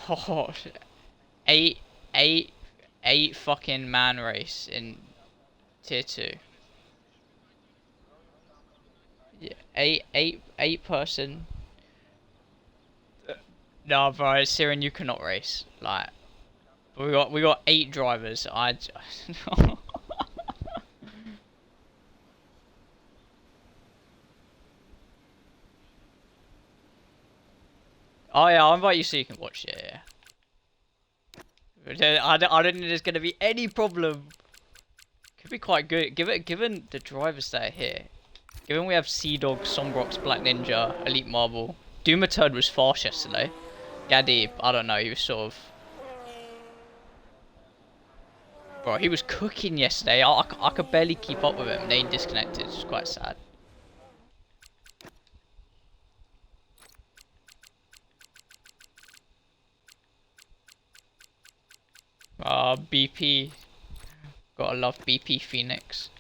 Oh, eight, eight, eight fucking man race in tier 2. Yeah, eight person. No, bro, Siren, you cannot race. Like, we got 8 drivers. Oh yeah, I'll invite you so you can watch it. Yeah. I don't think there's gonna be any problem. Could be quite good. Given the drivers that are here. Given we have Sea Dog, Sombrox, Black Ninja, Elite Marble. Doomaturd was fast yesterday. Gaddy, I don't know, he was sort of... Bro, he was cooking yesterday. I could barely keep up with him. They disconnected. It's quite sad. BP. Gotta love BP Phoenix.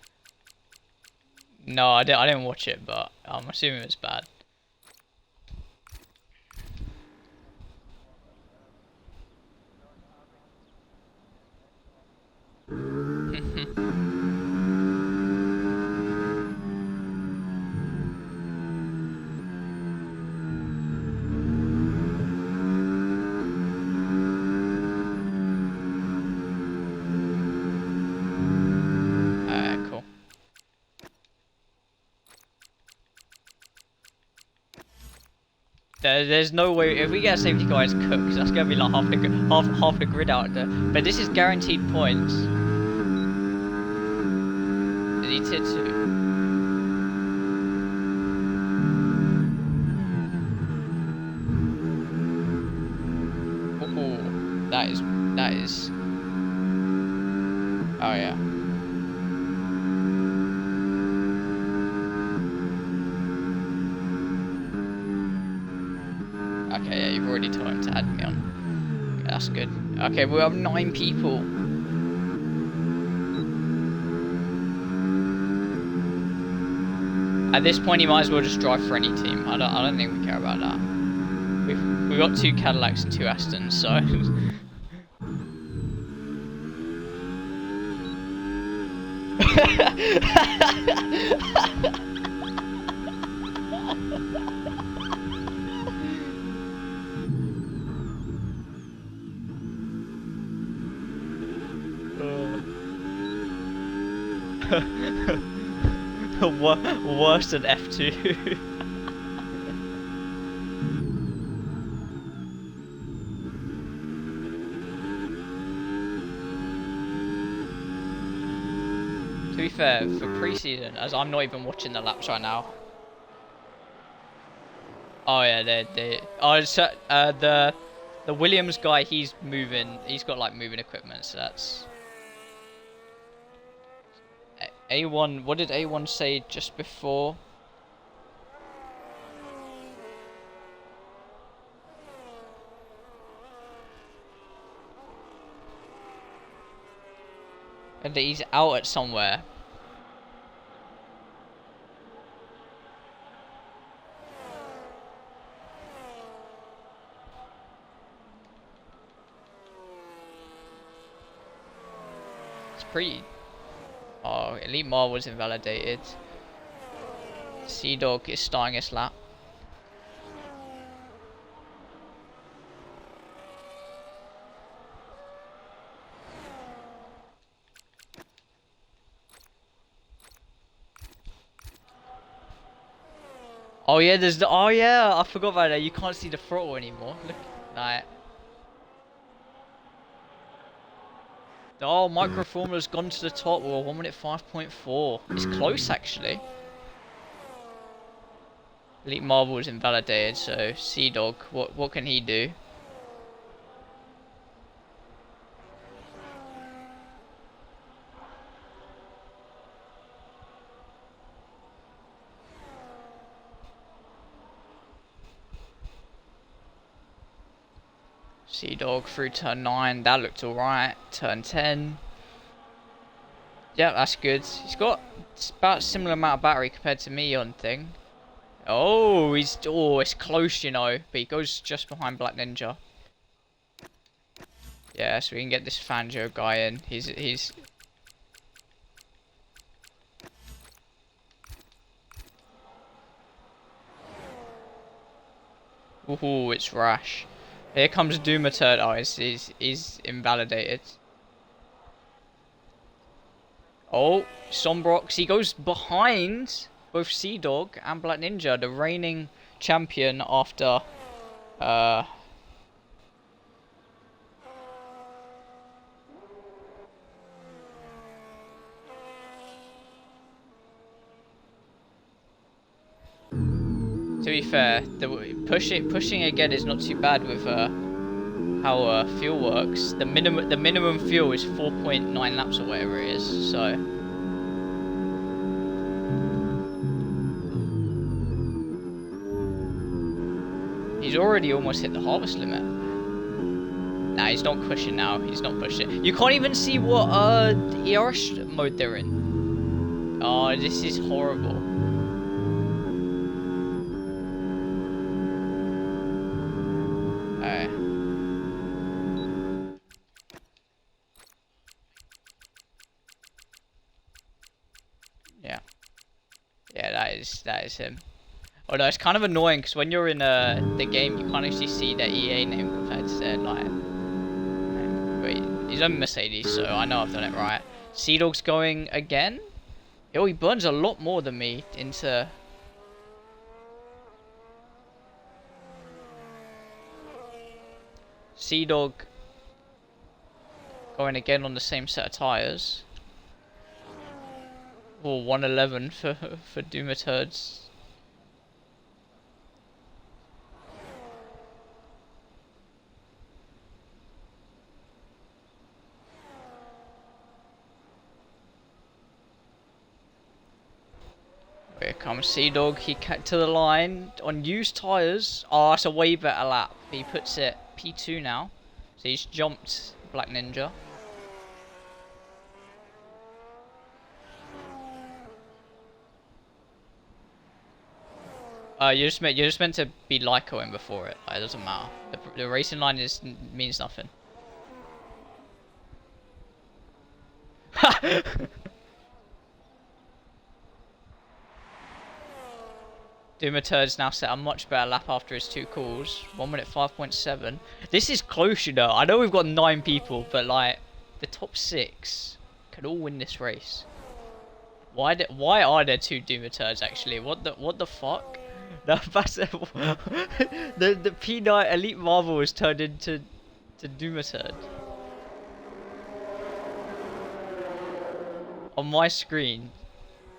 No, I didn't watch it, but I'm assuming it's bad. Cool. There's no way if we get a safety car, it's cooked. That's gonna be like half the grid out there. But this is guaranteed points. Is he tier 2? Oh, that is. Oh yeah. Okay, yeah, you've already told him to add me on. Okay, that's good. Okay, we have 9 people. At this point, you might as well just drive for any team. I don't think we care about that. We've got 2 Cadillacs and 2 Astons, so. Worse than F2. To be fair, for pre-season, as I'm not even watching the laps right now. Oh yeah, the Williams guy, he's moving. He's got like moving equipment, so that's. A1, what did A1 say just before? And he's out at somewhere. It's pretty. Oh, Elite Mar was invalidated. Sea Dog is starting his lap. Oh yeah, there's the. Oh yeah, I forgot about that. You can't see the throttle anymore. Look, like. Oh, Micro Formula's gone to the top. Well, 1 minute 5.4. It's close actually. Elite Marble is invalidated, so Sea Dog, what can he do? Sea Dog through turn 9, that looked alright. Turn 10. Yeah, that's good. He's got about a similar amount of battery compared to me on thing. Oh, it's close, you know, but he goes just behind Black Ninja. Yeah, so we can get this Fangio guy in. He's. Ooh, it's Rash. Here comes Doomaturd. Oh, he's invalidated. Oh, Sombrox. He goes behind both Sea Dog and Black Ninja, the reigning champion after. To be fair, pushing again is not too bad with how fuel works. The minimum fuel is 4.9 laps or whatever it is. So he's already almost hit the harvest limit. Nah, he's not pushing now. He's not pushing. You can't even see what ERS mode they're in. Oh, this is horrible. Yeah, that is him. Although it's kind of annoying because when you're in the game, you can't actually see their EA name compared to their like. Wait, he's on Mercedes, so I know I've done it right. Sea Dog's going again. Oh, he burns a lot more than me into. Sea Dog going again on the same set of tires. Or 111 for Doomaturds. Here comes Sea Dog. He cut to the line on used tires. Oh, it's a way better lap. He puts it P2 now. So he's jumped Black Ninja. You're just meant to be Lycoing before it. It doesn't matter. The racing line means nothing. Doomaturd's now set a much better lap after his 2 calls. 1 minute 5.7. This is close, you know. I know we've got 9 people, but like the top 6 could all win this race. Why are there 2 Doomaturds actually? What the fuck? The P9 Elite Marvel was turned into Doomaturd. On my screen,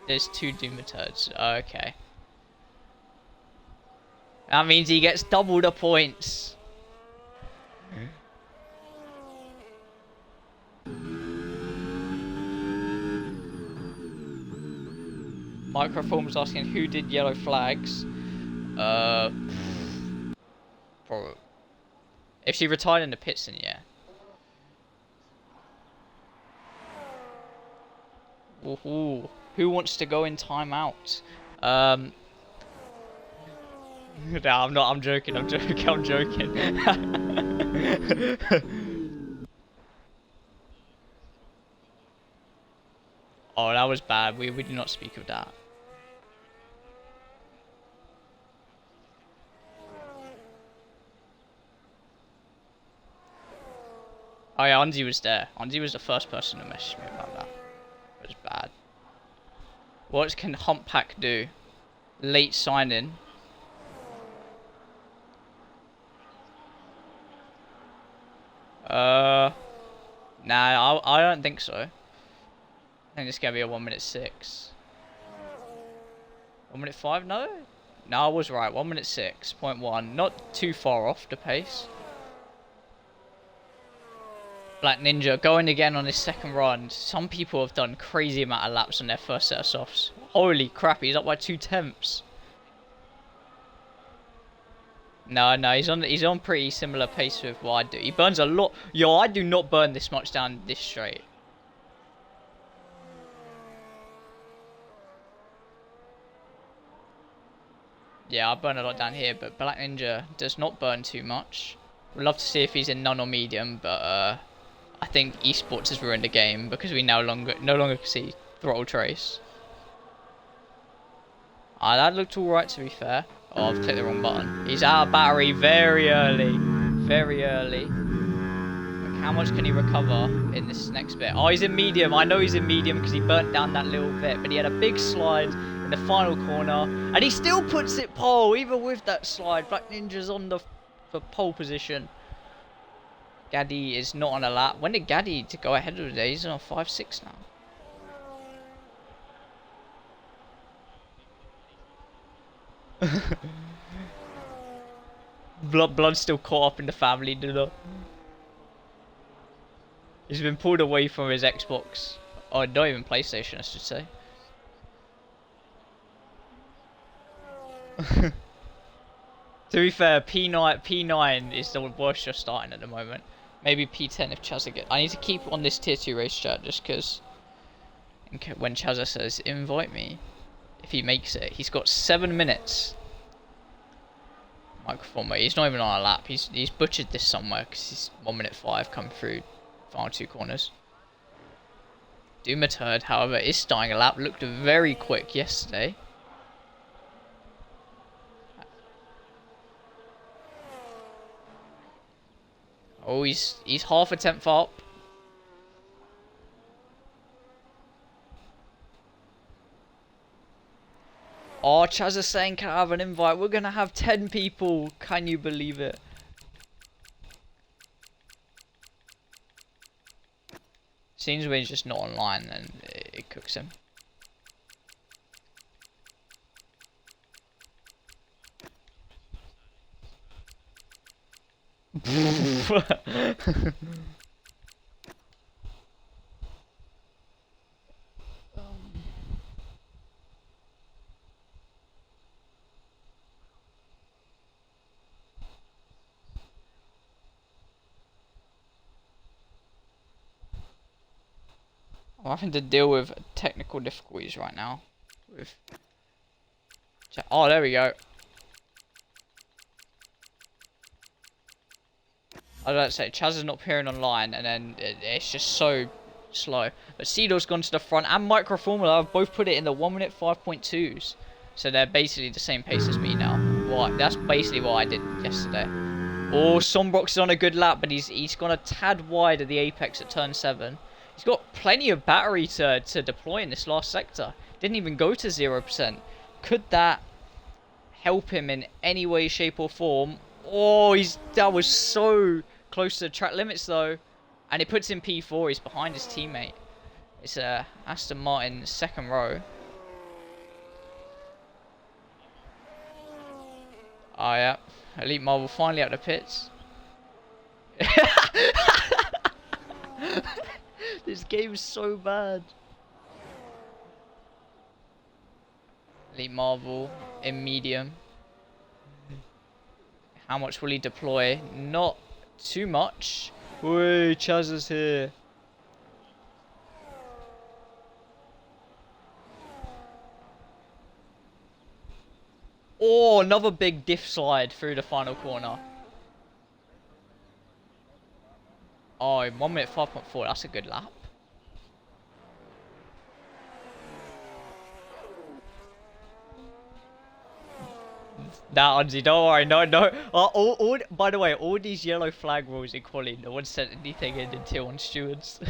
there's 2 Doomaturds. Oh, okay. That means he gets double the points. Microform's asking who did yellow flags. Probably. If she retired in the pits, then yeah. Ooh, who wants to go in timeout? No, I'm not. I'm joking. I'm joking. I'm joking. Oh, that was bad. We did not speak of that. Oh yeah, Anzi was there. Anzi was the first person to message me about that. It was bad. What can Humppack do? Late sign-in. Nah, I don't think so. I think it's gonna be a 1 minute 6. 1 minute 5? No? No, I was right. 1 minute 6.1. Not too far off the pace. Black Ninja going again on his second run. Some people have done crazy amount of laps on their first set of softs. Holy crap, he's up by 2 tenths. No, he's on pretty similar pace with what I do. He burns a lot. Yo, I do not burn this much down this straight. Yeah, I burn a lot down here, but Black Ninja does not burn too much. We'd love to see if he's in none or medium, but I think esports has ruined the game because we no longer can see throttle trace. Ah, that looked alright to be fair. Oh, I've clicked the wrong button. He's out of battery very early. Very early. Like, how much can he recover in this next bit? Oh, he's in medium. I know he's in medium because he burnt down that little bit, but he had a big slide in the final corner, and he still puts it pole, even with that slide. Black Ninja's on the pole position. Gaddy is not on a lap. When did Gaddy to go ahead of the day? He's on 5-6 now. Blood's still caught up in the family dinner. He's been pulled away from his Xbox. Oh, not even PlayStation, I should say. To be fair, P9 is the worst you're starting at the moment. Maybe P10 if Chazza gets... I need to keep on this tier 2 race chat just because when Chazza says, invite me, if he makes it, he's got 7 minutes. Microphone, mate. He's not even on a lap. He's butchered this somewhere because he's 1 minute 5 come through final 2 corners. DOMINATION, however, is starting a lap. Looked very quick yesterday. Oh, he's half a tenth up. Oh, Chaz is saying, can I have an invite? We're gonna have 10 people. Can you believe it? Seems when he's just not online, and it cooks him. I'm having to deal with technical difficulties right now. Oh, there we go. I was about to say, Chaz is not appearing online, and then it's just so slow. But Cedar's gone to the front, and Microformula have both put it in the 1 minute 5.2s. So they're basically the same pace as me now. Right, that's basically what I did yesterday. Oh, Sombrox is on a good lap, but he's gone a tad wide of the apex at turn 7. He's got plenty of battery to deploy in this last sector. Didn't even go to 0%. Could that help him in any way, shape or form? Oh, that was so close to the track limits though. And it puts him P4. He's behind his teammate. It's Aston Martin second row. Oh yeah. Elite Marvel finally out the pits. This game is so bad. Elite Marvel in medium. How much will he deploy? Not too much. Wait, Chaz is here. Oh, another big diff slide through the final corner. Oh, in 1 minute 5.4, that's a good lap. Nah, Unzi, don't worry, no. By the way, all these yellow flag rules in quali, no one sent anything in tier 1 stewards.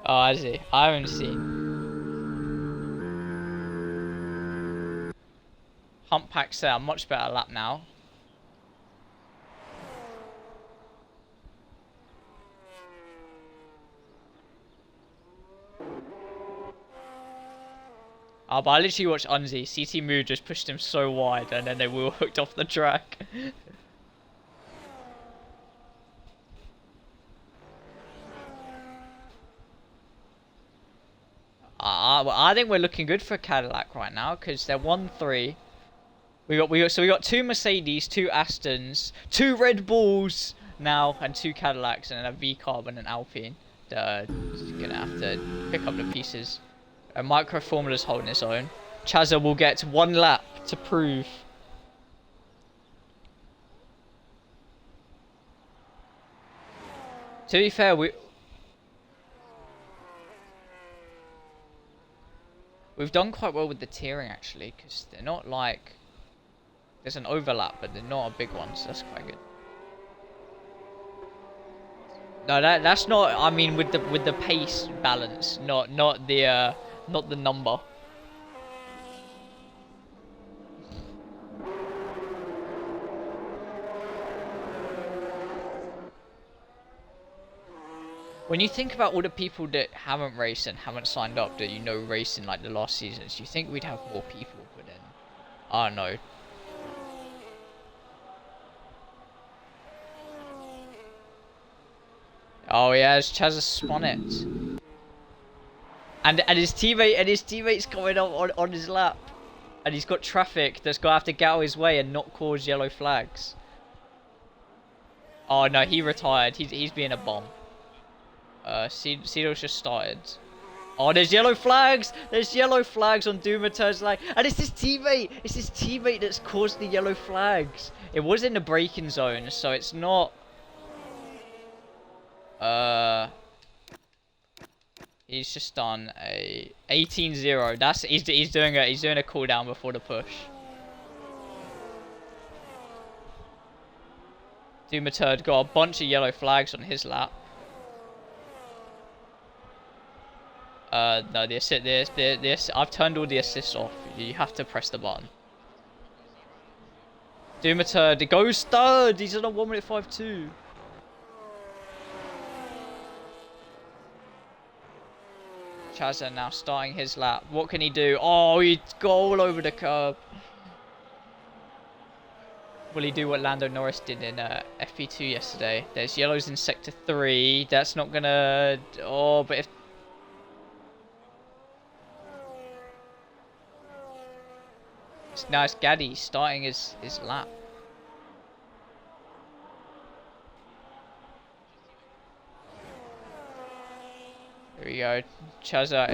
Oh, I see. I haven't seen. Humpback set a much better lap now. Oh, but I literally watched Unzi. CT Mood just pushed him so wide, and then they were all hooked off the track. Well, I think we're looking good for Cadillac right now because they're 1-3. We got 2 Mercedes, 2 Astons, 2 Red Bulls now, and 2 Cadillacs, and then a V-Carb and an Alpine. Gonna have to pick up the pieces. Microformula's holding its own. Chazza will get 1 lap to prove. To be fair, we've done quite well with the tiering actually, because they're not like, there's an overlap, but they're not a big one, so that's quite good. No, that's not. I mean, with the pace balance, not the number. When you think about all the people that haven't raced and haven't signed up that race in like the last seasons, you think we'd have more people, but then I don't know. Oh yeah, Chaz has spun it. And his teammate's coming up on his lap. And he's got traffic that's gonna have to get out of his way and not cause yellow flags. Oh no, he retired. He's being a bomb. Cedo's just started. Oh, there's yellow flags! There's yellow flags on DOMINATION's leg. And it's his teammate! It's his teammate that's caused the yellow flags. It was in the braking zone, so it's not... He's just done a 18-0. That's he's doing a cooldown before the push. DOMINATION got a bunch of yellow flags on his lap. No, the assist, I've turned all the assists off. You have to press the button. DOMINATION, it goes third. He's on a 1:52. Chazza now starting his lap. What can he do? Oh, he got all over the curb. Will he do what Lando Norris did in FP2 yesterday? There's yellows in sector 3. That's not gonna... Oh, but if... Now it's Gaddy starting his lap. Here we go. Chazza.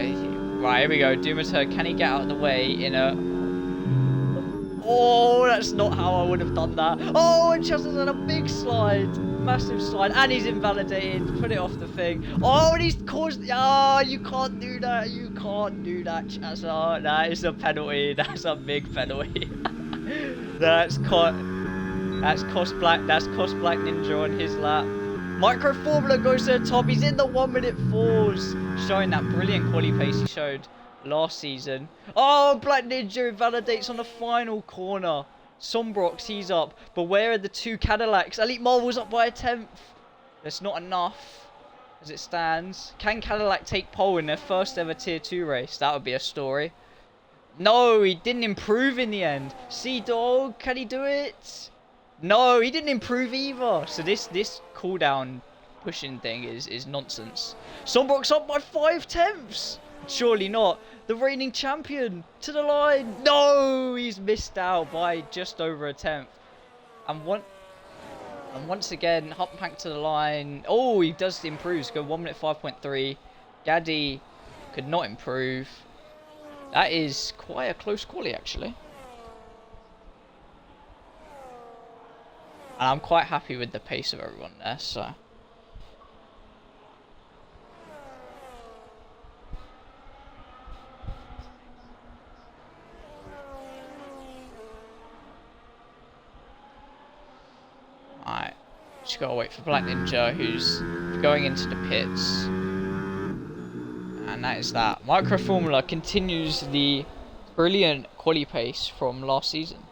Right, here we go. DOMINATION, can he get out of the way in a... Oh, that's not how I would have done that. Oh, and Chazza's had a big slide. Massive slide. And he's invalidated. Put it off the thing. Oh, and he's caused... Oh, you can't do that. You can't do that, Chazza. That is a penalty. That's a big penalty. That's cost Black Ninja on his lap. Micro Formula goes to the top. He's in the 1:4s, showing that brilliant quali pace he showed last season. Oh, Black Ninja invalidates on the final corner. Sombrox, he's up. But where are the two Cadillacs? Elite Marvel's up by a 10th. That's not enough as it stands. Can Cadillac take pole in their first ever Tier 2 race? That would be a story. No, he didn't improve in the end. Sea-Dog, can he do it? No, he didn't improve either. So this cooldown pushing thing is nonsense. Sombrox up by 5/10. Surely not. The reigning champion to the line. No, he's missed out by just over a 10th. And once again, Humphank to the line. Oh, he does improve. Go 1:5.3. Gaddy could not improve. That is quite a close quali actually. And I'm quite happy with the pace of everyone there, so. Alright, just gotta wait for Black Ninja, who's going into the pits. And that is that. Micro Formula continues the brilliant quali pace from last season.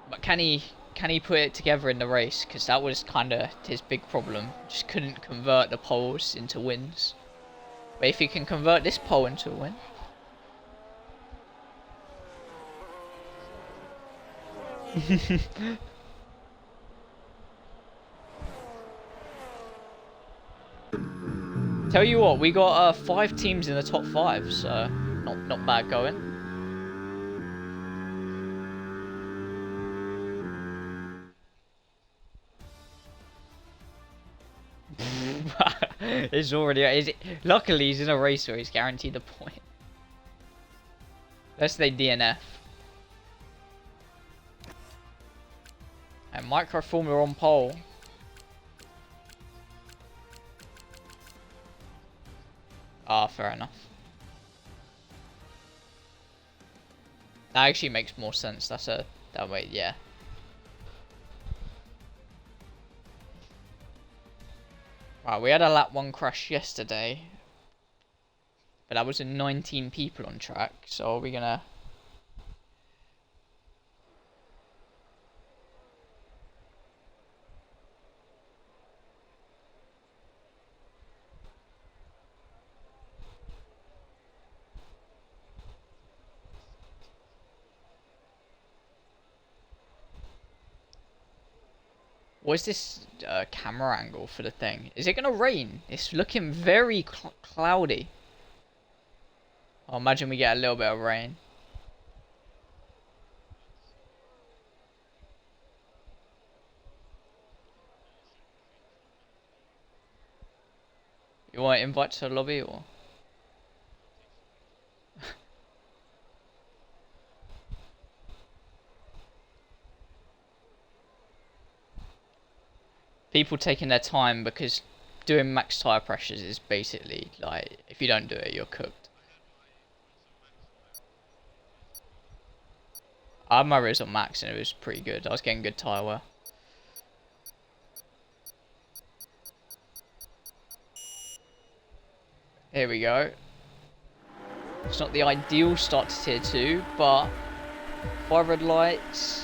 But can he put it together in the race? Because that was kind of his big problem. Just couldn't convert the poles into wins. But if he can convert this pole into a win. Tell you what, we got 5 teams in the top 5, so not bad going. It's already. Luckily, he's in a race where he's guaranteed a point. Unless they DNF. And Micro Formula on pole. Ah, fair enough. That actually makes more sense. That way, yeah. Right, we had a lap 1 crash yesterday. But that was 19 people on track, so are we gonna... What is this camera angle for the thing? Is it gonna rain? It's looking very cloudy. I imagine we get a little bit of rain. You want to invite to the lobby or? People taking their time because doing max tire pressures is basically like, if you don't do it, you're cooked. I had my rears on max and it was pretty good. I was getting good tire wear. Here we go. It's not the ideal start to tier 2, but 5 red lights.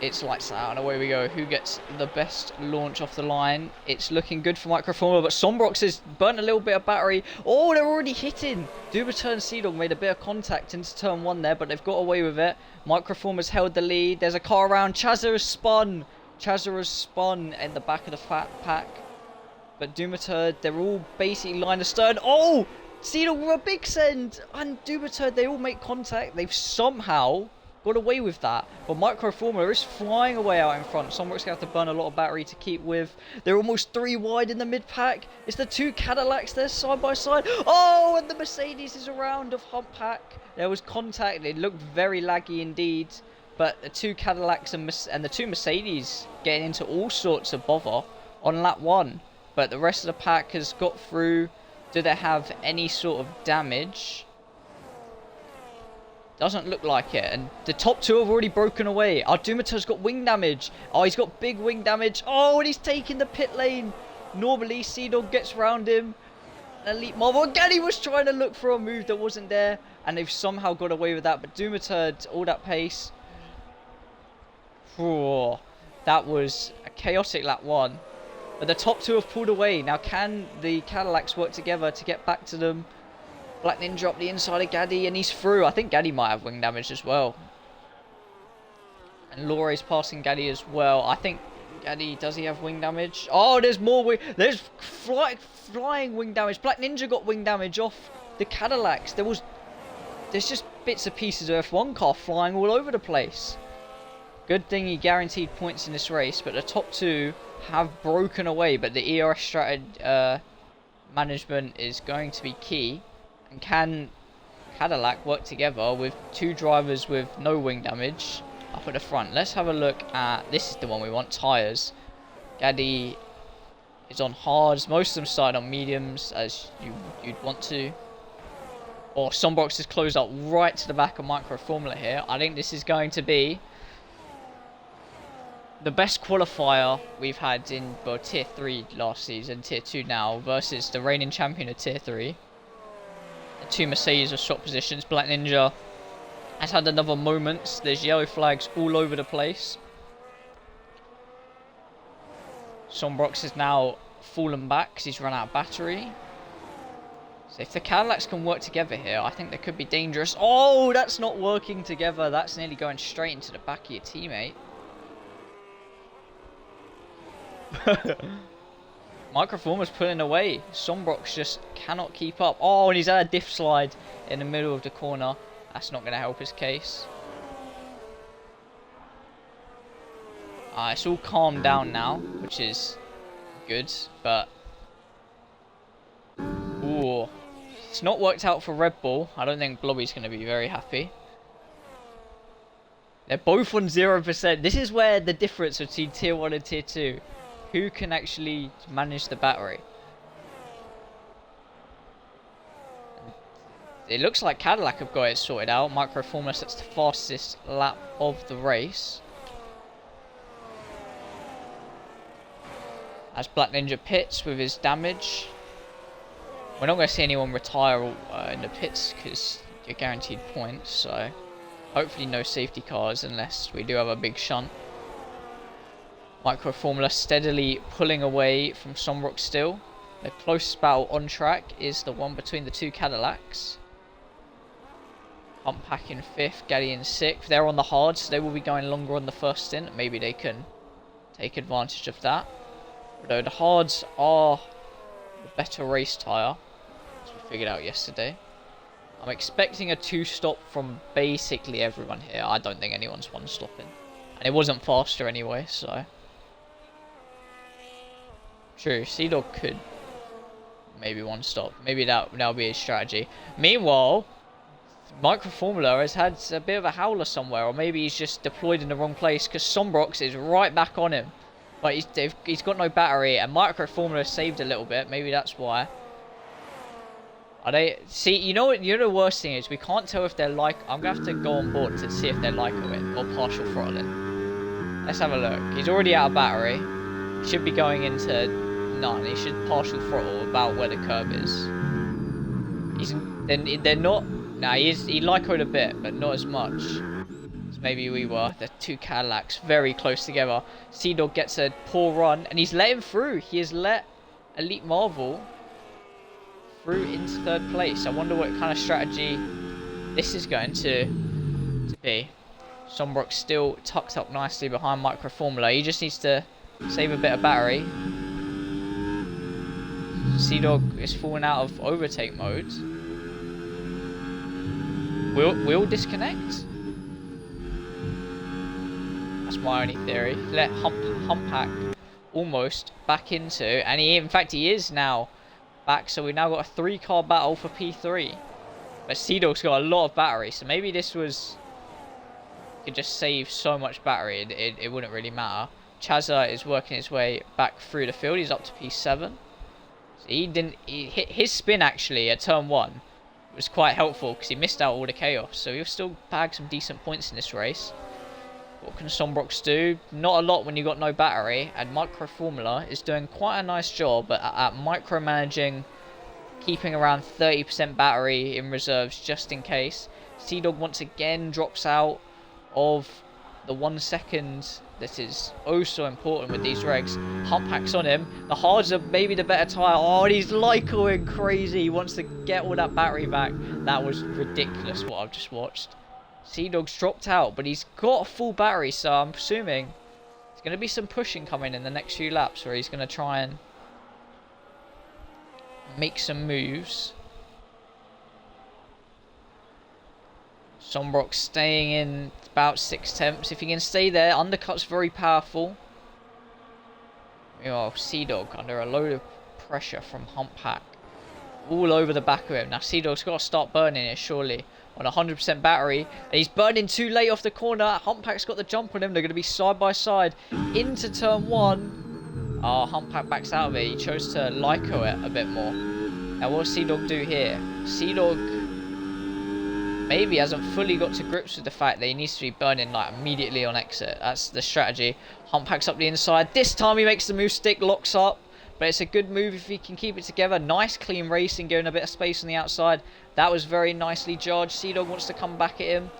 It's lights out and away we go. Who gets the best launch off the line? It's looking good for Micro Formula, but Sombrox has burnt a little bit of battery. Oh, they're already hitting. Duberturn and Seadog made a bit of contact into turn 1 there, but they've got away with it. Micro Formula's held the lead. There's a car around. Chazza has spun. Chazza has spun in the back of the fat pack. But Duberturn, they're all basically line astern. Oh! Seadog with a big send. And Duberturn, they all make contact. They've somehow got away with that, but Micro Formula is flying away out in front. Somebody's going to have to burn a lot of battery to keep with. They're almost 3 wide in the mid-pack. It's the 2 Cadillacs there side by side. Oh, and the Mercedes is around of hump pack. There was contact. It looked very laggy indeed, but the 2 Cadillacs and the 2 Mercedes getting into all sorts of bother on lap 1. But the rest of the pack has got through. Do they have any sort of damage? Doesn't look like it, and the top 2 have already broken away. Our Dumator's got wing damage. Oh, he's got big wing damage. Oh, and he's taking the pit lane. Normally, Seadog gets round him. Elite Marvel. Again, he was trying to look for a move that wasn't there, and they've somehow got away with that. But Dumator, all that pace. Oh, that was a chaotic lap 1. But the top 2 have pulled away. Now, can the Cadillacs work together to get back to them? Black Ninja up the inside of Gaddy, and he's through. I think Gaddy might have wing damage as well. And Laure's passing Gaddy as well. I think Gaddy, does he have wing damage? Oh, there's more wing. There's flying wing damage. Black Ninja got wing damage off the Cadillacs. There's just bits and pieces of F1 car flying all over the place. Good thing he guaranteed points in this race, but the top 2 have broken away. But the ERS strategy management is going to be key. And can Cadillac work together with 2 drivers with no wing damage up at the front? Let's have a look at, this is the one we want, tyres. Gaddy is on hards. Most of them started on mediums, as you'd want to. Or Sombrox is closed up right to the back of Micro Formula here. I think this is going to be the best qualifier we've had in, well, Tier 3 last season, Tier 2 now, versus the reigning champion of Tier 3. The 2 Mercedes have swapped positions. Black Ninja has had another moment. There's yellow flags all over the place. Sombrox has now fallen back because he's run out of battery. So if the Cadillacs can work together here, I think they could be dangerous. Oh, that's not working together. That's nearly going straight into the back of your teammate. Microformer's pulling away. Sombrox just cannot keep up. Oh, and he's had a diff slide in the middle of the corner. That's not going to help his case. It's all calmed down now, which is good, but... Ooh. It's not worked out for Red Bull. I don't think Blobby's going to be very happy. They're both on 0%. This is where the difference between tier 1 and tier 2. Who can actually manage the battery? It looks like Cadillac have got it sorted out. Micro Formula sets the fastest lap of the race. As Black Ninja pits with his damage. We're not going to see anyone retire in the pits because you're guaranteed points. So hopefully no safety cars unless we do have a big shunt. Micro Formula steadily pulling away from Somrock still. The closest battle on track is the one between the two Cadillacs. Humppack in 5th, Gaddy in 6th. They're on the hards, so they will be going longer on the first stint. Maybe they can take advantage of that. Although the hards are the better race tyre, as we figured out yesterday. I'm expecting a 2-stop from basically everyone here. I don't think anyone's 1-stopping. And it wasn't faster anyway, so... True, Sea-Dog could maybe 1-stop. Maybe that'll be his strategy. Meanwhile... Micro Formula has had a bit of a howler somewhere, or maybe he's just deployed in the wrong place because Sombrox is right back on him. But he's got no battery, and Micro Formula saved a little bit. Maybe that's why. Are they? See, you know what? You know the worst thing is we can't tell if they're like. I'm gonna have to go on board to see if they're Lyco-ing or partial throttling. Let's have a look. He's already out of battery. He should be going into none. He should partial throttle about where the curb is. They're not. Nah, he Lyco'd a bit, but not as much as maybe we were. The two Cadillacs very close together. Sea-Dog gets a poor run, and he's let him through. He has let Elite Marvel through into 3rd place. I wonder what kind of strategy this is going to be. Sombrock still tucked up nicely behind Micro Formula. He just needs to save a bit of battery. Sea-Dog is falling out of overtake mode. Will disconnect? That's my only theory. Let Humppack almost back into, and in fact he is now back, so we've now got a 3-car battle for P3. But Sea-Dog's got a lot of battery, so maybe this could just save so much battery, it wouldn't really matter. Chazza is working his way back through the field, he's up to P7. So he hit his spin actually at turn 1. Was quite helpful because he missed out all the chaos, so he'll still bag some decent points in this race. What can Sombrox do? Not a lot when you've got no battery, and Micro Formula is doing quite a nice job at micromanaging, keeping around 30% battery in reserves just in case. Sea-Dog once again drops out of the 1 second that is oh so important with these regs. Humppack's on him. The hards are maybe the better tyre. Oh, and he's Lycoing crazy. He wants to get all that battery back. That was ridiculous what I've just watched. Sea-Dog's dropped out, but he's got a full battery, so I'm assuming there's going to be some pushing coming in the next few laps where he's going to try and make some moves. Sombrox staying in about 6/10. If he can stay there, undercut's very powerful. Meanwhile, Sea-Dog under a load of pressure from Humppack. All over the back of him. Now Sea-Dog's got to start burning it surely. On 100% battery. And he's burning too late off the corner. Humppack's got the jump on him. They're going to be side by side into turn 1. Oh, Humppack backs out of it. He chose to Lyco it a bit more. Now what does Sea-Dog do here? Sea-Dog maybe hasn't fully got to grips with the fact that he needs to be burning like immediately on exit. That's the strategy. Humppack's up the inside. This time he makes the move stick, locks up. But it's a good move if he can keep it together. Nice clean racing, giving a bit of space on the outside. That was very nicely judged. Sea-Dog wants to come back at him,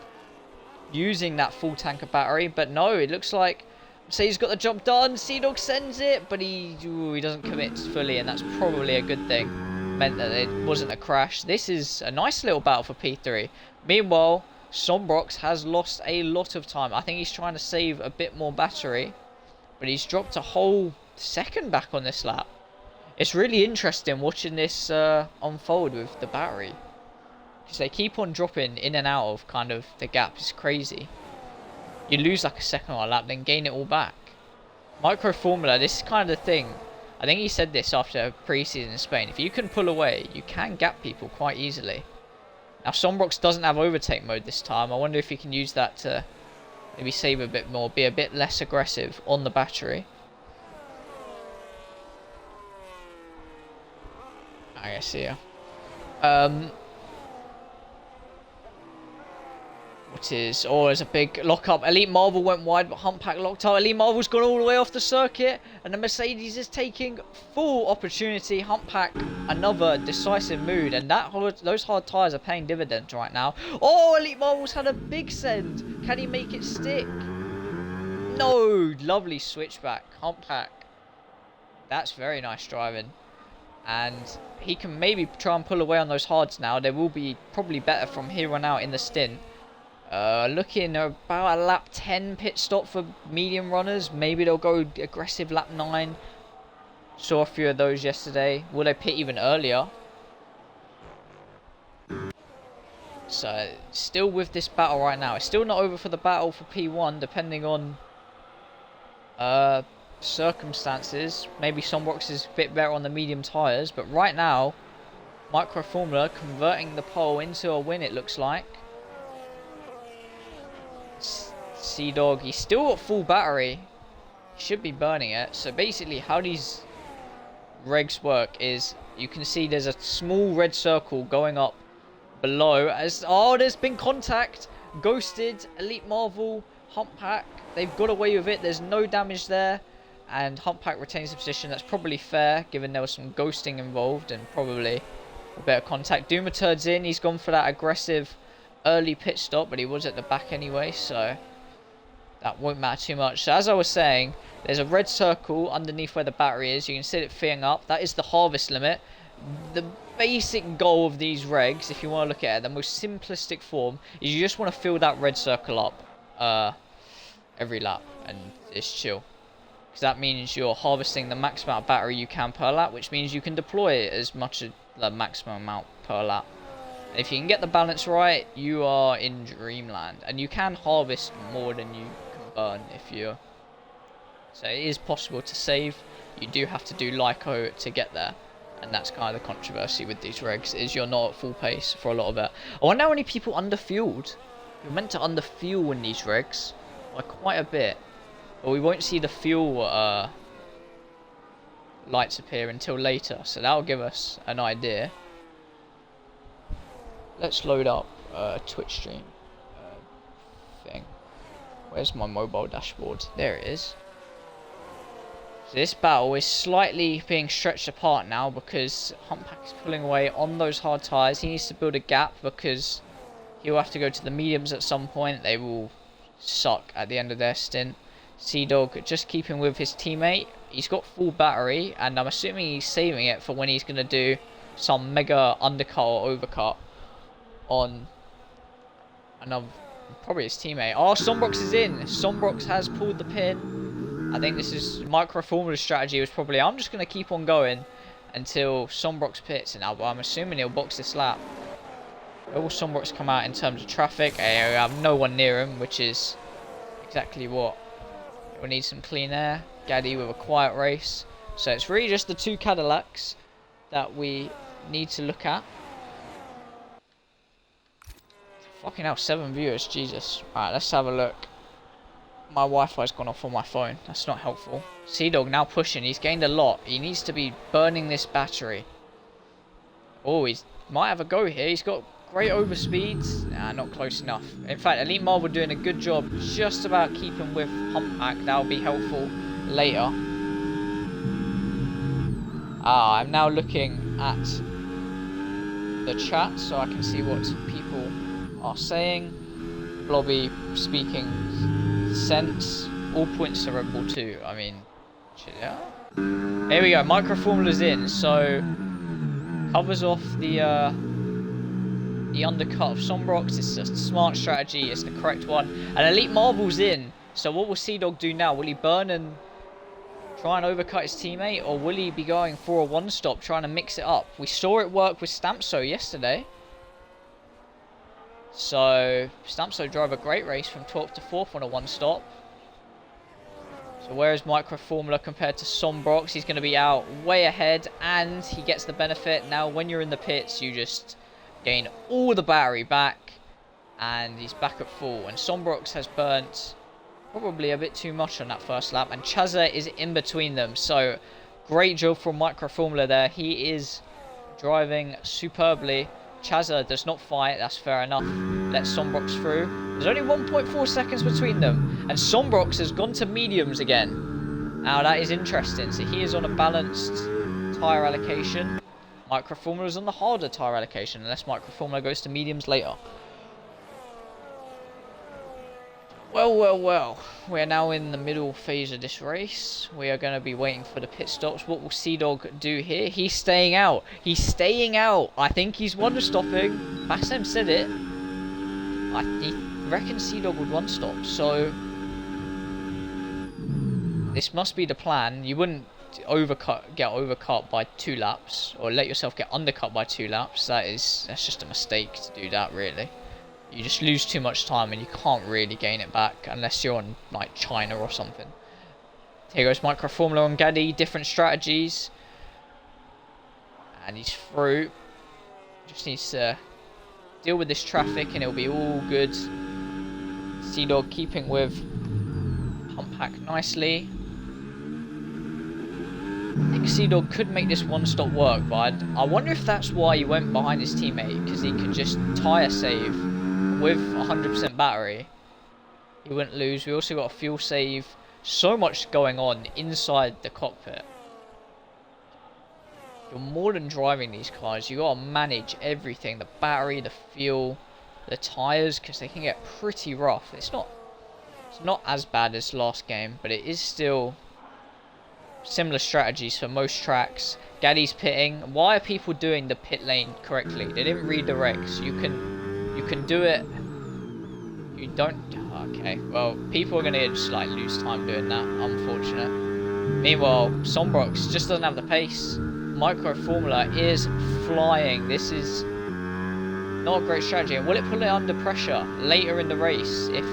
using that full tank of battery. But no, it looks like he's got the job done. Sea-Dog sends it, but he doesn't commit fully, and that's probably a good thing. Meant that it wasn't a crash. This is a nice little battle for P3. Meanwhile, Sombrox has lost a lot of time. I think he's trying to save a bit more battery, but he's dropped a whole second back on this lap. It's really interesting watching this unfold with the battery, because they keep on dropping in and out of kind of the gap. It's crazy. You lose like a second on a lap, then gain it all back. Micro Formula, this is kind of the thing. I think he said this after pre-season in Spain. If you can pull away, you can gap people quite easily. Now Sombrox doesn't have overtake mode this time. I wonder if he can use that to maybe save a bit more, be a bit less aggressive on the battery. I see ya. What is... Oh, there's a big lock-up. Elite Marvel went wide, but Humpback locked up. Elite Marvel's gone all the way off the circuit, and the Mercedes is taking full opportunity. Humpback, another decisive mood, and those hard tyres are paying dividends right now. Oh, Elite Marvel's had a big send. Can he make it stick? No, lovely switchback. Humpback. That's very nice driving. And he can maybe try and pull away on those hards now. They will be probably better from here on out in the stint. Looking about a lap 10 pit stop for medium runners. Maybe they'll go aggressive lap 9. Saw a few of those yesterday. Will they pit even earlier? So, still with this battle right now. It's still not over for the battle for P1, depending on circumstances. Maybe Sombrox is a bit better on the medium tyres. But right now, Micro Formula converting the pole into a win, it looks like. Sea-Dog, he's still at full battery. He should be burning it. So basically how these regs work is you can see there's a small red circle going up below as... Oh, there's been contact. Ghosted, Elite Marvel, Humpback. They've got away with it. There's no damage there. And Humpback retains the position. That's probably fair given there was some ghosting involved and probably a bit of contact. DOMINATION's in. He's gone for that aggressive early pit stop, but he was at the back anyway, so that won't matter too much. So as I was saying, there's a red circle underneath where the battery is. You can see it filling up. That is the harvest limit. The basic goal of these regs, if you want to look at it, the most simplistic form, is you just want to fill that red circle up every lap, and it's chill. Because that means you're harvesting the max amount of battery you can per lap, which means you can deploy it as much as the maximum amount per lap. If you can get the balance right, you are in dreamland. And you can harvest more than you can burn if you're... So it is possible to save. You do have to do LICO to get there. And that's kind of the controversy with these regs, is you're not at full pace for a lot of it. I wonder how many people underfueled. You're meant to underfuel in these regs. Like quite a bit. But we won't see the fuel lights appear until later. So that'll give us an idea. Let's load up Twitch stream thing. Where's my mobile dashboard? There it is. So this battle is slightly being stretched apart now because Humpback is pulling away on those hard tyres. He needs to build a gap because he'll have to go to the mediums at some point. They will suck at the end of their stint. Sea-Dog just keeping with his teammate. He's got full battery and I'm assuming he's saving it for when he's going to do some mega undercut or overcut on another, probably his teammate. Oh, Sombrox is in. Sombrox has pulled the pin. I think this is Micro Formula's strategy was probably, I'm just going to keep on going until Sombrox pits, and I'm assuming he'll box this lap. Where will Sombrox come out in terms of traffic? I have no one near him, which is exactly what we need. Some clean air. Gaddy with a quiet race. So it's really just the two Cadillacs that we need to look at. Fucking hell, 7 viewers, Jesus. Alright, let's have a look. My Wi-Fi's gone off on my phone. That's not helpful. Sea-Dog now pushing. He's gained a lot. He needs to be burning this battery. Oh, he might have a go here. He's got great overspeeds. Nah, not close enough. In fact, Elite Marvel doing a good job just about keeping with Humpback. That'll be helpful later. I'm now looking at the chat so I can see what people are saying. Blobby speaking sense. All points to Red Bull 2. I mean, yeah. Here we go. Micro Formula's in, so covers off the undercut of Sombrox. It's a smart strategy. It's the correct one. And Elite Marvel's in. So what will Sea-Dog do now? Will he burn and try and overcut his teammate, or will he be going for a one-stop, trying to mix it up? We saw it work with Stampso yesterday. So Stampso drove a great race from 12th to 4th on a one-stop. So where is Micro Formula compared to Sombrox? He's going to be out way ahead, and he gets the benefit. Now, when you're in the pits, you just gain all the battery back, and he's back at full. And Sombrox has burnt probably a bit too much on that first lap, and Chazza is in between them. So great job from Micro Formula there. He is driving superbly. Chazza does not fight, that's fair enough. Lets Sombrox through. There's only 1.4 seconds between them, and Sombrox has gone to mediums again. Now that is interesting. So he is on a balanced tyre allocation. Micro Formula is on the harder tyre allocation, unless Micro Formula goes to mediums later. Well. We are now in the middle phase of this race. We are going to be waiting for the pit stops. What will Sea-Dog do here? He's staying out. He's staying out. I think he's one-stopping. Bassem said it. He reckons Sea-Dog would one-stop. So this must be the plan. You wouldn't get overcut by 2 laps, or let yourself get undercut by 2 laps. That's just a mistake to do that, really. You just lose too much time and you can't really gain it back unless you're on like China or something. Here goes Micro Formula on Gaddy, different strategies. And he's through. Just needs to deal with this traffic and it'll be all good. Sea-Dog keeping with Pump Pack nicely. I think Sea-Dog could make this one-stop work, but I wonder if that's why he went behind his teammate, because he could just tyre save. With 100% battery, he wouldn't lose. We also got a fuel save. So much going on inside the cockpit. You're more than driving these cars. You gotta manage everything: the battery, the fuel, the tires, because they can get pretty rough. It's not as bad as last game, but it is still similar strategies for most tracks. Gaddy's pitting. Why are people doing the pit lane correctly? They didn't read the regs. You can do it. You don't. Okay, well, people are gonna just like lose time doing that. Unfortunate. Meanwhile, Sombrox just doesn't have the pace. Micro Formula is flying. This is not a great strategy. And will it put it under pressure later in the race if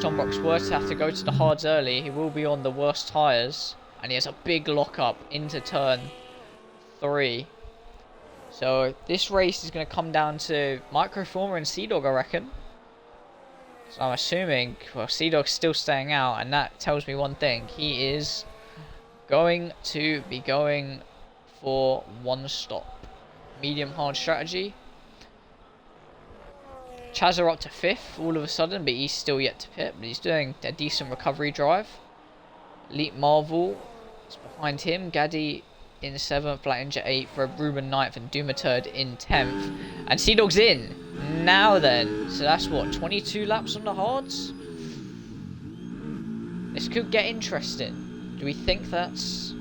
Sombrox were to have to go to the hards early? He will be on the worst tyres, and he has a big lockup into turn 3. So this race is going to come down to Micro Formula and Sea-Dog, I reckon. So I'm assuming, well, Sea-Dog's still staying out, and that tells me one thing. He is going to be going for one stop. Medium hard strategy. Chazza up to 5th all of a sudden, but he's still yet to pit. But he's doing a decent recovery drive. Elite Marvel is behind him. Gaddy in 7th, Black Ninja 8th, Ruben 9th, and Doomaturd in 10th. And Sea-Dog's in. Now then. So that's what, 22 laps on the hards? This could get interesting. Do we think that's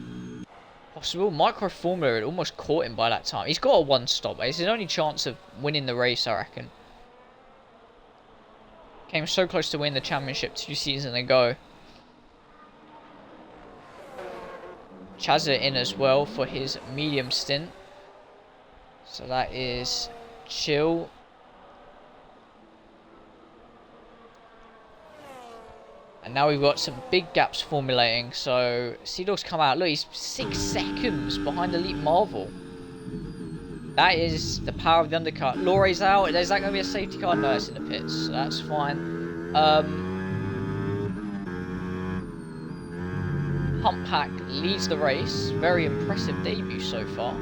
possible? Micro Formula had almost caught him by that time. He's got a one stop. It's his only chance of winning the race, I reckon. Came so close to win the championship 2 seasons ago. Chazza in as well for his medium stint. So that is chill. And now we've got some big gaps formulating. So Sea-Dog's come out. Look, he's 6 seconds behind Elite Marvel. That is the power of the undercut. Lore's out. Is that going to be a safety car? No, it's in the pits. So that's fine. Pump Pack leads the race. Very impressive debut so far.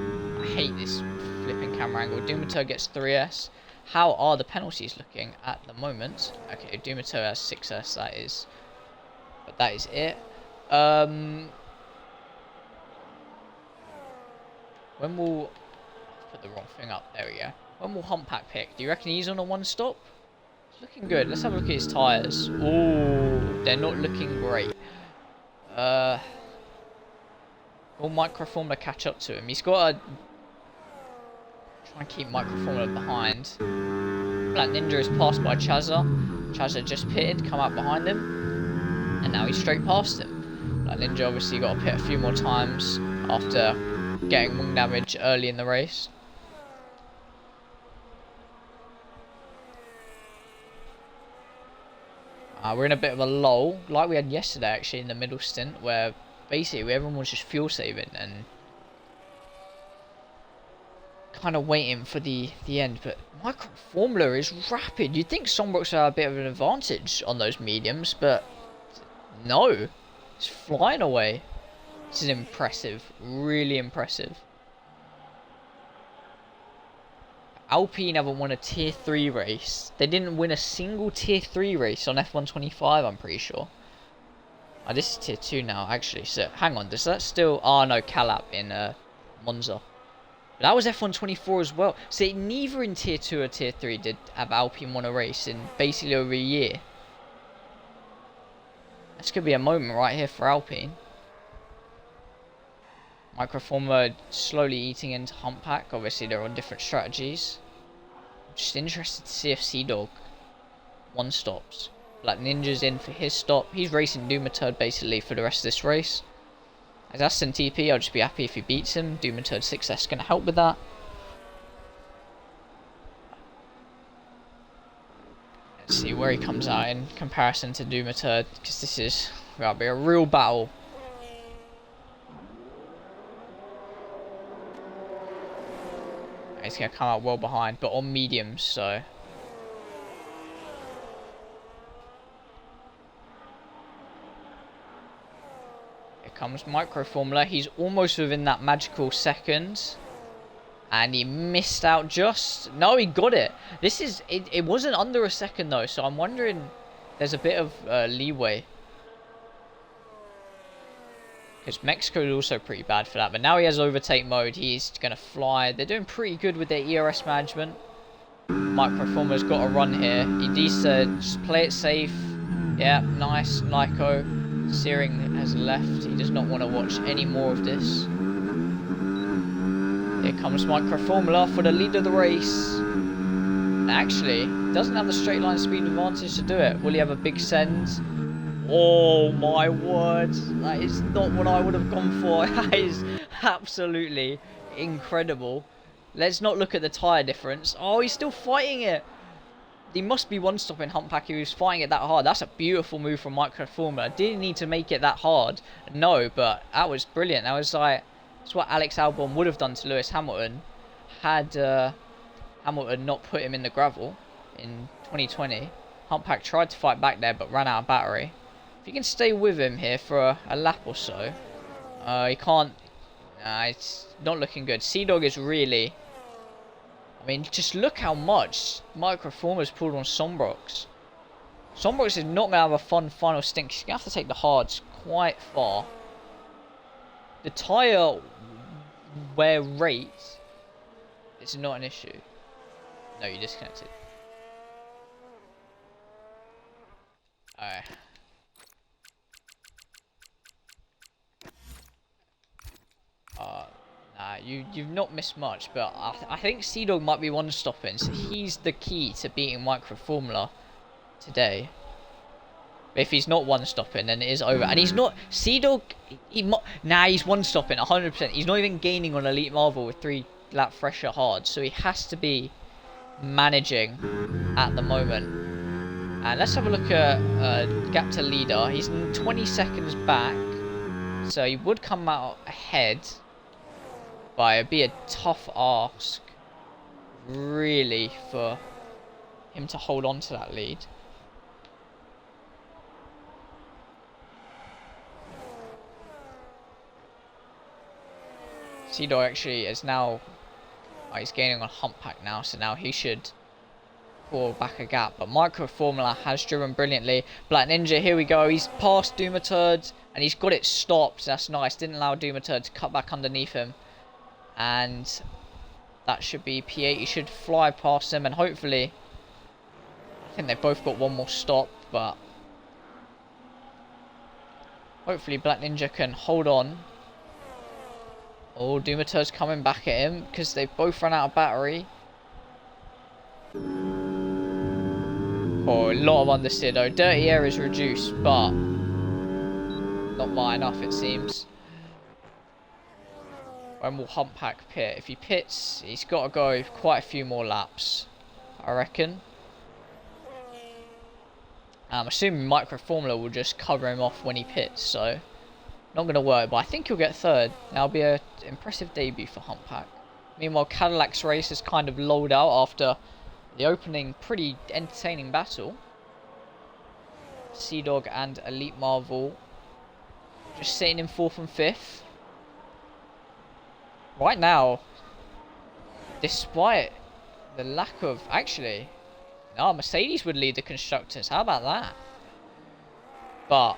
I hate this flipping camera angle. Doomaturd gets 3S. How are the penalties looking at the moment? Okay, Doomaturd has 6S. That is, but that is it. When will put the wrong thing up? There we go. When will Hump Pack pick? Do you reckon he's on a one stop? It's looking good. Let's have a look at his tyres. Ooh, they're not looking great. Will Micro Formula catch up to him? He's got to try and keep Micro Formula behind. Black Ninja is passed by Chazza. Chazza just pitted, come out behind him, and now he's straight past him. Black Ninja obviously got to pit a few more times after getting wing damage early in the race. We're in a bit of a lull, like we had yesterday actually in the middle stint, where basically everyone was just fuel saving and kind of waiting for the end, but Micro Formula is rapid. You'd think Sombrooks have a bit of an advantage on those mediums, but no, it's flying away. This is impressive, really impressive. Alpine haven't won a tier 3 race. They didn't win a single tier 3 race on F125, I'm pretty sure. Oh, this is tier 2 now, actually. So, hang on, does that still... Oh, no, Calap in Monza. But that was F124 as well. So, neither in tier 2 or tier 3 did have Alpine won a race in basically over a year. This could be a moment right here for Alpine. Microformer slowly eating into Humpback. Obviously, they're on different strategies. I'm just interested to see if Sea-Dog one stops. Black Ninja's in for his stop. He's racing Dumaturd basically for the rest of this race. As Aston TP, I'll just be happy if he beats him. Dumaturd success going to help with that. Let's see where he comes out in comparison to Dumaturd, because this is going to be a real battle. He's going to come out well behind, but on mediums, so... Here comes Micro Formula. He's almost within that magical second. And he missed out just... No, he got it. This is... It wasn't under a second, though, so I'm wondering... There's a bit of leeway. Because Mexico is also pretty bad for that. But now he has overtake mode. He's going to fly. They're doing pretty good with their ERS management. Microformer's got a run here. He needs to just play it safe. Yeah, nice. Lyco. Searing has left. He does not want to watch any more of this. Here comes Microformula for the lead of the race. Actually, doesn't have the straight line speed advantage to do it. Will he have a big send? Oh my word, that is not what I would have gone for. That is absolutely incredible. Let's not look at the tyre difference. Oh, he's still fighting it. He must be one-stopping Humpback if he was fighting it that hard. That's a beautiful move from Microformula. Didn't need to make it that hard. No, but that was brilliant. That was like, that's what Alex Albon would have done to Lewis Hamilton had Hamilton not put him in the gravel in 2020. Humpback tried to fight back there but ran out of battery. If you can stay with him here for a lap or so. He can't... it's not looking good. Sea-Dog is really... I mean, just look how much Microformer's pulled on Sombrox. Sombrox is not going to have a fun final stint. He's going to have to take the hards quite far. The tyre wear rate is not an issue. No, you disconnected. Alright. Nah, you've not missed much, but I think Sea-Dog might be one-stopping, so he's the key to beating Microformula today. But if he's not one-stopping, then it is over. And he's not... Sea-Dog... Nah, he's one-stopping, 100%. He's not even gaining on Elite Marvel with 3-lap fresher hard, so he has to be managing at the moment. And let's have a look at gap to leader. He's 20 seconds back, so he would come out ahead. But it'd be a tough ask, really, for him to hold on to that lead. Sea-Dog actually is now... Oh, he's gaining on Humpback now, so now he should pull back a gap. But Microformula has driven brilliantly. Black Ninja, here we go. He's passed Dumaturd, and he's got it stopped. That's nice. Didn't allow Dumaturd to cut back underneath him. And that should be P8. He should fly past him, and hopefully... I think they've both got one more stop, but... Hopefully Black Ninja can hold on. Oh, Dumaturd's coming back at him because they've both run out of battery. Oh, a lot of understeer though. Dirty air is reduced, but not by enough it seems. When will Humpback pit? If he pits, he's got to go quite a few more laps, I reckon. I'm assuming Microformula will just cover him off when he pits, so... Not going to work, but I think he'll get third. That'll be an impressive debut for Humpback. Meanwhile, Cadillac's race has kind of lulled out after the opening pretty entertaining battle. Sea Dog and Elite Marvel just sitting in 4th and 5th. Right now, despite the lack of... Actually, no, Mercedes would lead the constructors. How about that? But...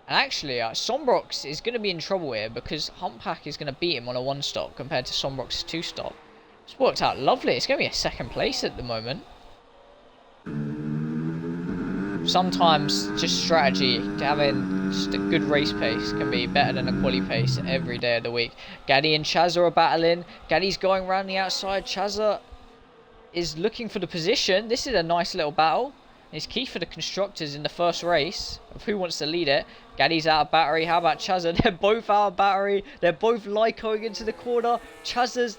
And actually, Sombrox is going to be in trouble here because Humppack is going to beat him on a 1-stop compared to Sombrox's 2-stop. It's worked out lovely. It's going to be a 2nd place at the moment. Sometimes just strategy, having just a good race pace can be better than a quali pace every day of the week. Gaddy and Chazza are battling. Gaddy's going around the outside. Chazza is looking for the position. This is a nice little battle. It's key for the constructors in the first race of who wants to lead it. Gaddy's out of battery. How about Chazza? They're both out of battery. They're both Lycoing into the corner. Chazza's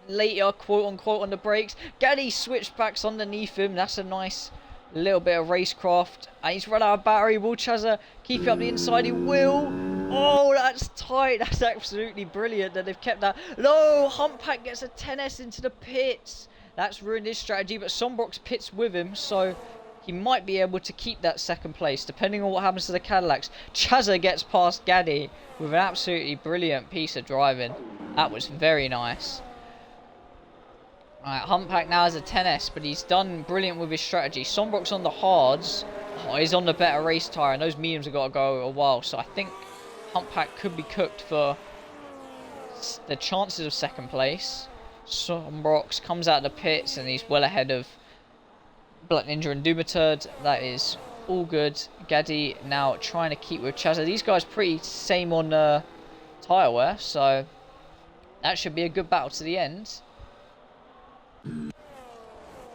later, quote unquote, on the brakes. Gaddy switchbacks underneath him. That's a nice little bit of racecraft. And he's run out of battery. Will Chazza keep up the inside? He will. Oh, that's tight. That's absolutely brilliant that they've kept that. No, Humppack gets a 10S into the pits. That's ruined his strategy, but Sombrox pits with him, so he might be able to keep that 2nd place, depending on what happens to the Cadillacs. Chazza gets past Gaddy with an absolutely brilliant piece of driving. That was very nice. Alright, Humppack now has a 10S, but he's done brilliant with his strategy. Sombrox on the hards. Oh, he's on the better race tyre, and those mediums have got to go a while. So I think Humppack could be cooked for the chances of 2nd place. Sombrox comes out of the pits, and he's well ahead of Black Ninja and Dumaturd. That is all good. Gaddy now trying to keep with Chazza. These guys pretty same on tyre wear, so that should be a good battle to the end.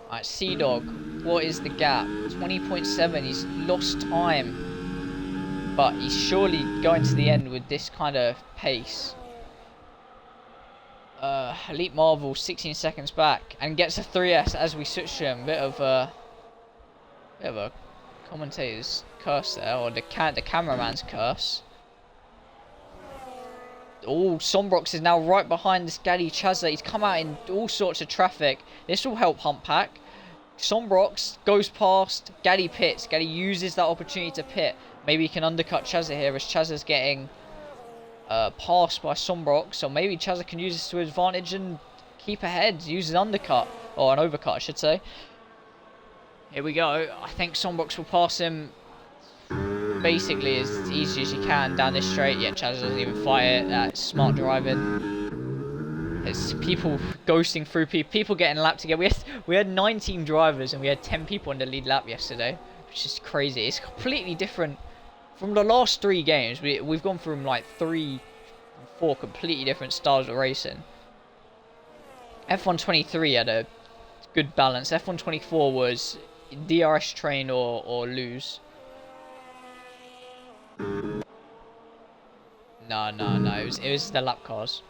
Alright, Sea Dog, what is the gap? 20.7, he's lost time, but he's surely going to the end with this kind of pace. Elite Marvel 16 seconds back and gets a 3S as we switch to him. Bit of a commentator's curse there, or the cameraman's curse. Oh, Sombrox is now right behind this Gaddy Chazza. He's come out in all sorts of traffic. This will help Humppack. Sombrox goes past. Gaddy pits. Gaddy uses that opportunity to pit. Maybe he can undercut Chazza here as Chazza's getting passed by Sombrox. Or maybe Chazza can use this to his advantage and keep ahead. Use an undercut. Or an overcut, I should say. Here we go. I think Sombrox will pass him basically as easy as you can down this straight. Yeah, Chazza doesn't even fight it. That's smart driving. There's people ghosting through people getting lapped together. We had 19 drivers and we had 10 people on the lead lap yesterday, which is crazy. It's completely different from the last 3 games. We've gone from like 3 or 4 completely different styles of racing. F123 had a good balance. F124 was DRS train or lose. No. It was the lap cars.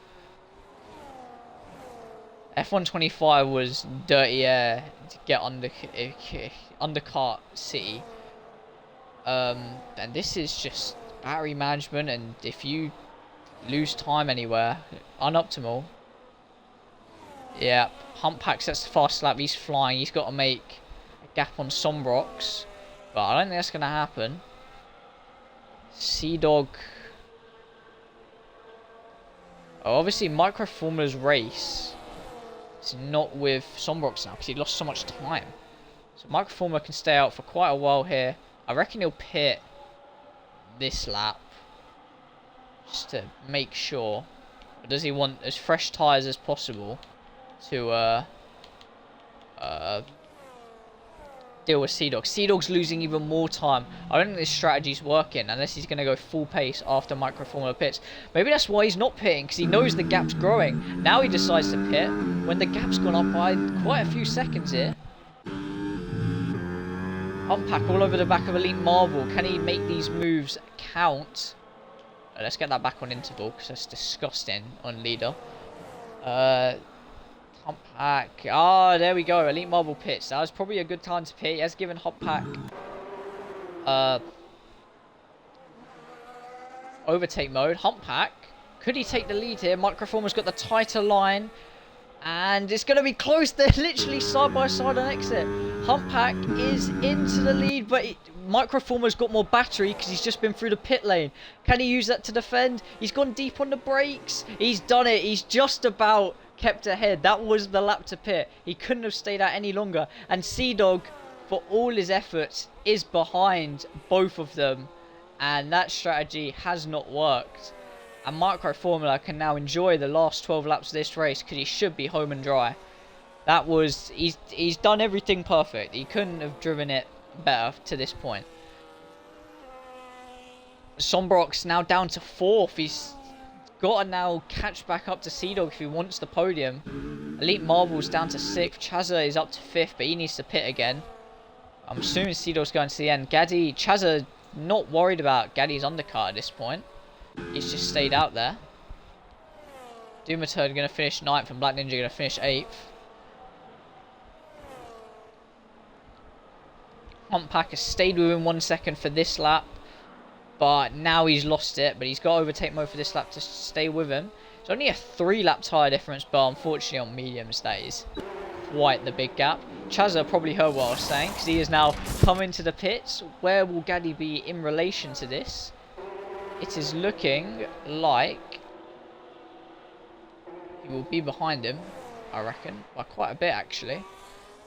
F125 was dirty air to get undercut city. And this is just battery management, and if you lose time anywhere, unoptimal. Yeah, Humppack sets the fast lap. He's flying. He's got to make a gap on Sombrox, but I don't think that's going to happen. Sea Dog. Oh, obviously, Micro Formula's race is not with Sombrox now because he lost so much time. So Micro Formula can stay out for quite a while here. I reckon he'll pit this lap just to make sure. Or does he want as fresh tyres as possible to deal with Sea Dog? Sea Dog's losing even more time. I don't think this strategy's working unless he's going to go full pace after Micro Formula pits. Maybe that's why he's not pitting, because he knows the gap's growing. Now he decides to pit when the gap's gone up by quite a few seconds here. Humppack all over the back of Elite Marvel. Can he make these moves count? Let's get that back on interval because that's disgusting on leader. Humppack. Ah, there we go. Elite Marvel pits. That was probably a good time to pit. He has given Humppack overtake mode. Humppack Could he take the lead here? Microformer's got the tighter line. And it's going to be close. They're literally side by side on exit. Humppack is into the lead, but Microformer's got more battery because he's just been through the pit lane. Can he use that to defend? He's gone deep on the brakes. He's done it. He's just about kept ahead. That was the lap to pit. He couldn't have stayed out any longer. And Sea-Dog, for all his efforts, is behind both of them. And that strategy has not worked. And Micro Formula can now enjoy the last 12 laps of this race because he should be home and dry. That was... He's done everything perfect. He couldn't have driven it better to this point. Sombrox now down to 4th. He's got to now catch back up to Sea-Dog if he wants the podium. Elite Marvel's down to 6th. Chazza is up to 5th, but he needs to pit again. I'm assuming Sea-Dog's going to the end. Chazza not worried about Gaddy's undercut at this point. He's just stayed out there. Dumaturd going to finish 9th and Black Ninja going to finish 8th. Humppack has stayed within 1 second for this lap. But now he's lost it. But he's got overtake mode for this lap to stay with him. It's only a 3-lap tyre difference, but unfortunately on mediums that is quite the big gap. Chazza probably heard what I was saying because he is now coming to the pits. Where will Gaddy be in relation to this? It is looking like he will be behind him, I reckon, by quite a bit actually.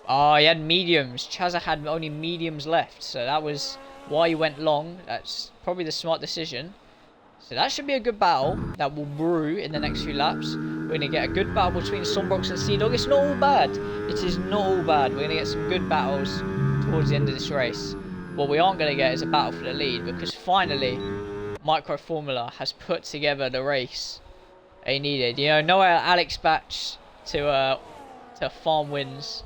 Oh, he had mediums. Chazza had only mediums left, so that was why he went long. That's probably the smart decision. So that should be a good battle that will brew in the next few laps. We're going to get a good battle between Sombrox and Sea-Dog. It's not all bad. It is not all bad. We're going to get some good battles towards the end of this race. What we aren't going to get is a battle for the lead because finally Micro Formula has put together the race they needed. You know, no Alex Batch to farm wins.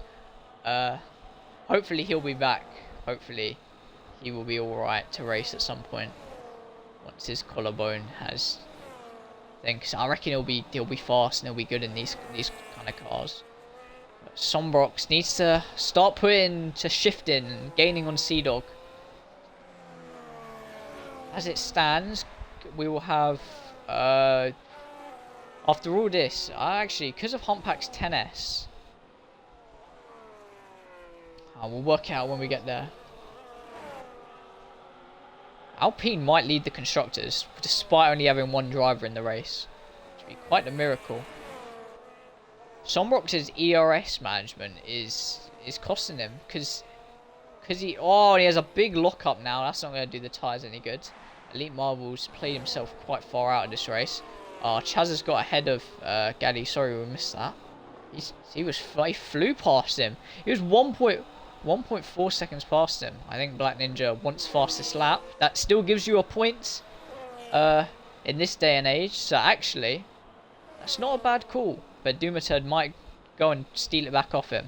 Hopefully he'll be back. Hopefully he will be alright to race at some point once his collarbone has thing. Cause I reckon he'll be fast and he'll be good in these kind of cars. But Sombrox needs to start shifting and gaining on Sea-Dog. As it stands, we will have, after all this, actually, because of Humppack's 10S, we'll work it out when we get there. Alpine might lead the constructors, despite only having one driver in the race. Which would be quite a miracle. Sombrox's ERS management is costing him, because he has a big lockup now. That's not going to do the tyres any good. Elite Marvel's played himself quite far out of this race. Chaz has got ahead of Gaddy. Sorry we missed that. He flew past him. He was 1.4 seconds past him. I think Black Ninja wants fastest lap. That still gives you a point in this day and age. So actually, that's not a bad call. But Dumaturd might go and steal it back off him.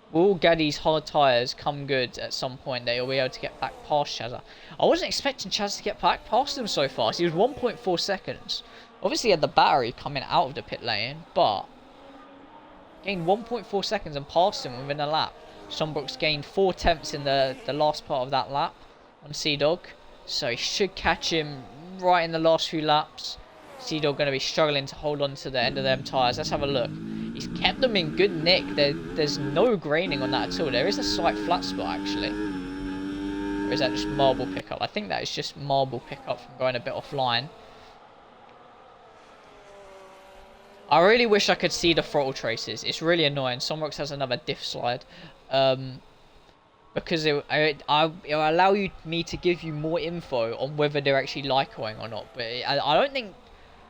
Will Gaddy's hard tyres come good at some point? They'll be able to get back past Chazza. I wasn't expecting Chazza to get back past him so fast. He was 1.4 seconds. Obviously he had the battery coming out of the pit lane, but gained 1.4 seconds and passed him within a lap. Sombrox gained 4 tenths in the last part of that lap on Sea-Dog. So he should catch him right in the last few laps. Sea-Dog going to be struggling to hold on to the end of them tyres. Let's have a look. He's kept them in good nick. There's no graining on that at all. There is a slight flat spot actually. Or is that just marble pickup? I think that is just marble pickup from going a bit offline. I really wish I could see the throttle traces. It's really annoying. Sombrox has another diff slide. Because it'll allow me to give you more info on whether they're actually Lycoing or not. But I don't think...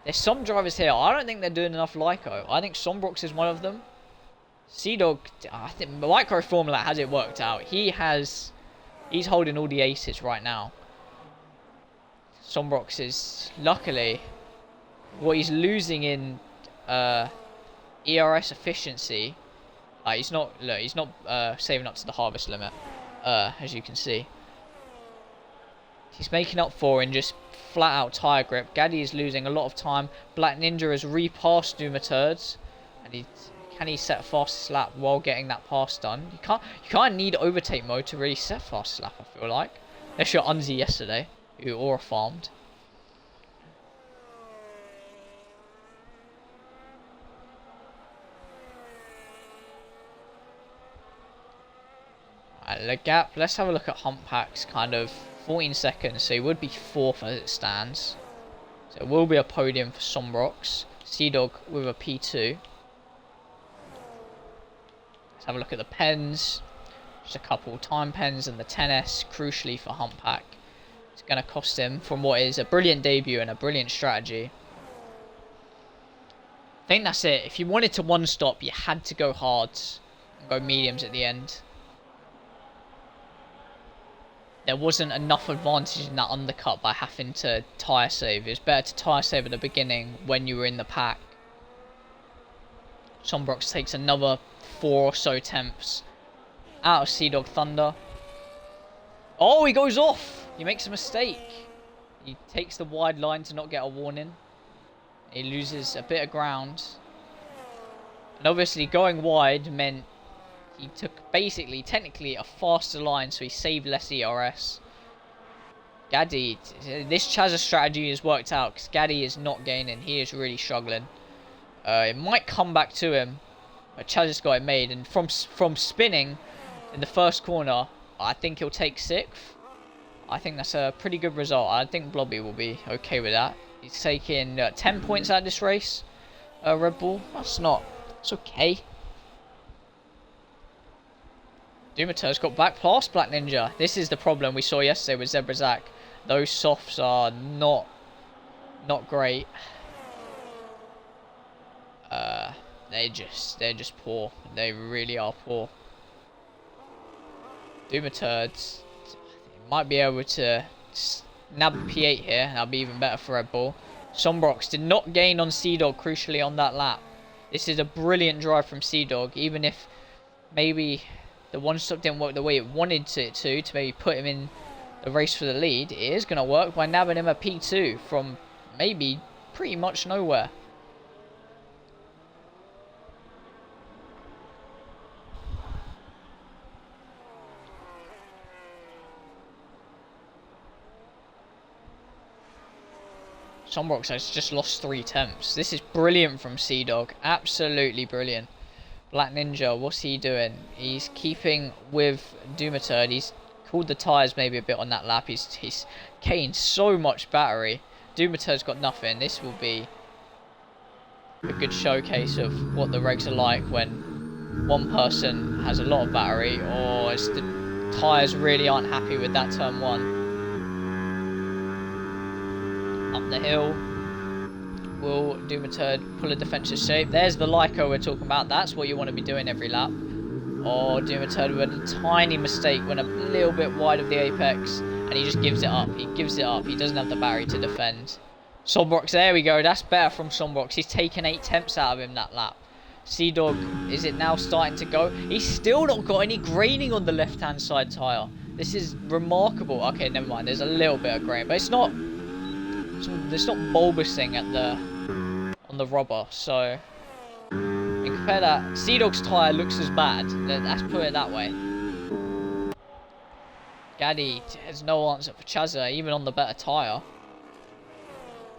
There's some drivers here, I don't think they're doing enough Lyco. I think Sombrox is one of them. Sea-Dog, I think Micro Formula has it worked out. He's holding all the aces right now. Sombrox is, luckily, what he's losing in ERS efficiency. He's not saving up to the harvest limit, as you can see. He's making up for in just flat out tyre grip. Gaddy is losing a lot of time. Black Ninja has repassed Dumaturds. And can he set fastest lap while getting that pass done? You can't need overtake mode to really set fastest lap, I feel like. Unless you're Unzi yesterday, who aura farmed. Alright, the gap. Let's have a look at Humpback's kind of 14 seconds. So he would be 4th as it stands. So it will be a podium for Sombrox. Sea Dog with a P2. Let's have a look at the pens. Just a couple time pens and the 10S, crucially for Humpback. It's going to cost him from what is a brilliant debut and a brilliant strategy. I think that's it. If you wanted to one stop, you had to go hards and go mediums at the end. There wasn't enough advantage in that undercut by having to tyre save. It was better to tyre save at the beginning when you were in the pack. Sombrox takes another 4 or so attempts out of Sea Dog Thunder. Oh, he goes off! He makes a mistake. He takes the wide line to not get a warning. He loses a bit of ground. And obviously going wide meant he took basically, technically, a faster line, so he saved less ERS. Gaddy, this Chazza strategy has worked out, because Gaddy is not gaining. He is really struggling. It might come back to him, but Chazza's got it made. And from spinning in the first corner, I think he'll take 6th. I think that's a pretty good result. I think Blobby will be okay with that. He's taking 10 points out of this race. Red Bull, that's not, it's okay. Dumater's got back past Black Ninja. This is the problem we saw yesterday with Zebrazak. Those softs are not great. They're just poor. They really are poor. Dumaturds might be able to nab the P8 here. That'll be even better for Red Bull. Sombrox did not gain on Sea Dog crucially on that lap. This is a brilliant drive from Sea Dog, even if maybe the one stop didn't work the way it wanted it to maybe put him in the race for the lead. It is going to work by nabbing him a P2 from maybe pretty much nowhere. Sombrox has just lost 3 attempts. This is brilliant from Sea Dog. Absolutely brilliant. Black Ninja, what's he doing? He's keeping with Dumaturd. He's cooled the tyres maybe a bit on that lap. He's gained so much battery. Dumaturd's got nothing. This will be a good showcase of what the regs are like when one person has a lot of battery, or it's the tyres really aren't happy with that turn 1. Up the hill. Will Dumaturd pull a defensive shape? There's the Lyco we're talking about. That's what you want to be doing every lap. Oh, Dumaturd with a tiny mistake, went a little bit wide of the apex, and he just gives it up. He gives it up. He doesn't have the battery to defend. Sombrox, there we go. That's better from Sombrox. He's taken 8 attempts out of him that lap. Sea Dog, is it now starting to go? He's still not got any graining on the left-hand side tyre. This is remarkable. Okay, never mind. There's a little bit of grain, but it's not bulbous at on the rubber, so you compare that. Sea Dog's tyre looks as bad, let's put it that way. Gaddy has no answer for Chazza, even on the better tyre.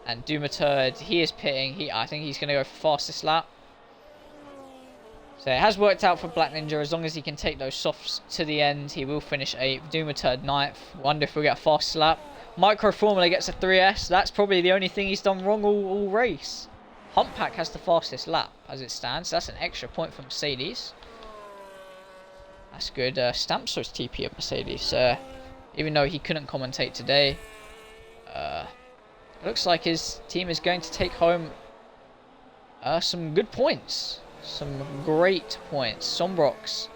And Dumaturd, he is pitting. I think he's going to go for fastest lap. So it has worked out for Black Ninja. As long as he can take those softs to the end, he will finish 8th. Dumaturd 9th. Wonder if we'll get a fastest lap. Micro Formula gets a 3S. That's probably the only thing he's done wrong all race. Humpback has the fastest lap as it stands. That's an extra point for Mercedes. That's good. Stampso's TP at Mercedes. Even though he couldn't commentate today. Looks like his team is going to take home some good points. Some great points. Sombrox.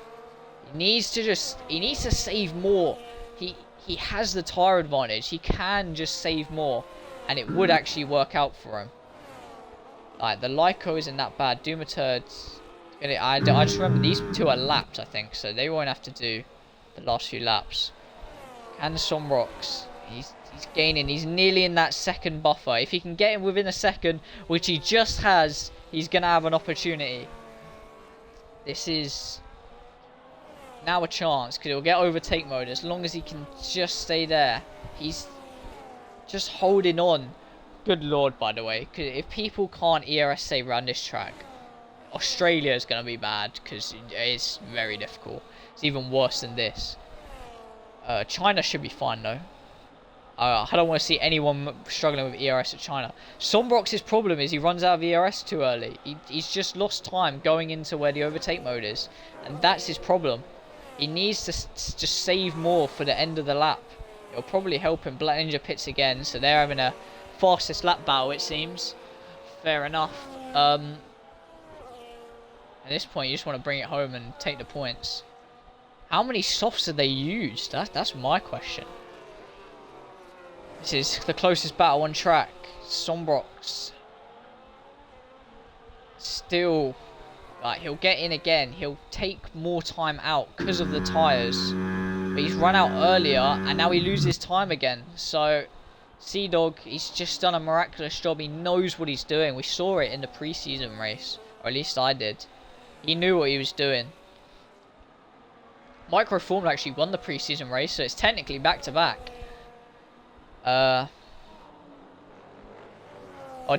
He needs to save more. He has the tyre advantage. He can just save more, and it would actually work out for him. Like, the Lyco isn't that bad. Dumaturd's I just remember these 2 are lapped, I think, so they won't have to do the last few laps. And Sombrox, he's gaining. He's nearly in that 2nd buffer. If he can get him within a 2nd, which he just has, he's gonna have an opportunity. This is now a chance, because he'll get overtake mode as long as he can just stay there. He's just holding on. Good lord, by the way, because if people can't ERS save around this track, Australia is going to be bad, because it's very difficult. It's even worse than this. China should be fine though. I don't want to see anyone struggling with ERS at China. Sombrox's problem is he runs out of ERS too early. He's just lost time going into where the overtake mode is. And that's his problem. He needs to just save more for the end of the lap. It'll probably help him. Black Ninja pits again, so they're having a fastest lap battle, it seems. Fair enough. At this point, you just want to bring it home and take the points. How many softs have they used? That's my question. This is the closest battle on track. Sombrox. Still, like, he'll get in again. He'll take more time out because of the tyres. But he's run out earlier, and now he loses time again. So, Sea-Dog, he's just done a miraculous job. He knows what he's doing. We saw it in the pre-season race. Or at least I did. He knew what he was doing. Micro Formula actually won the pre-season race, so it's technically back-to-back. Oh,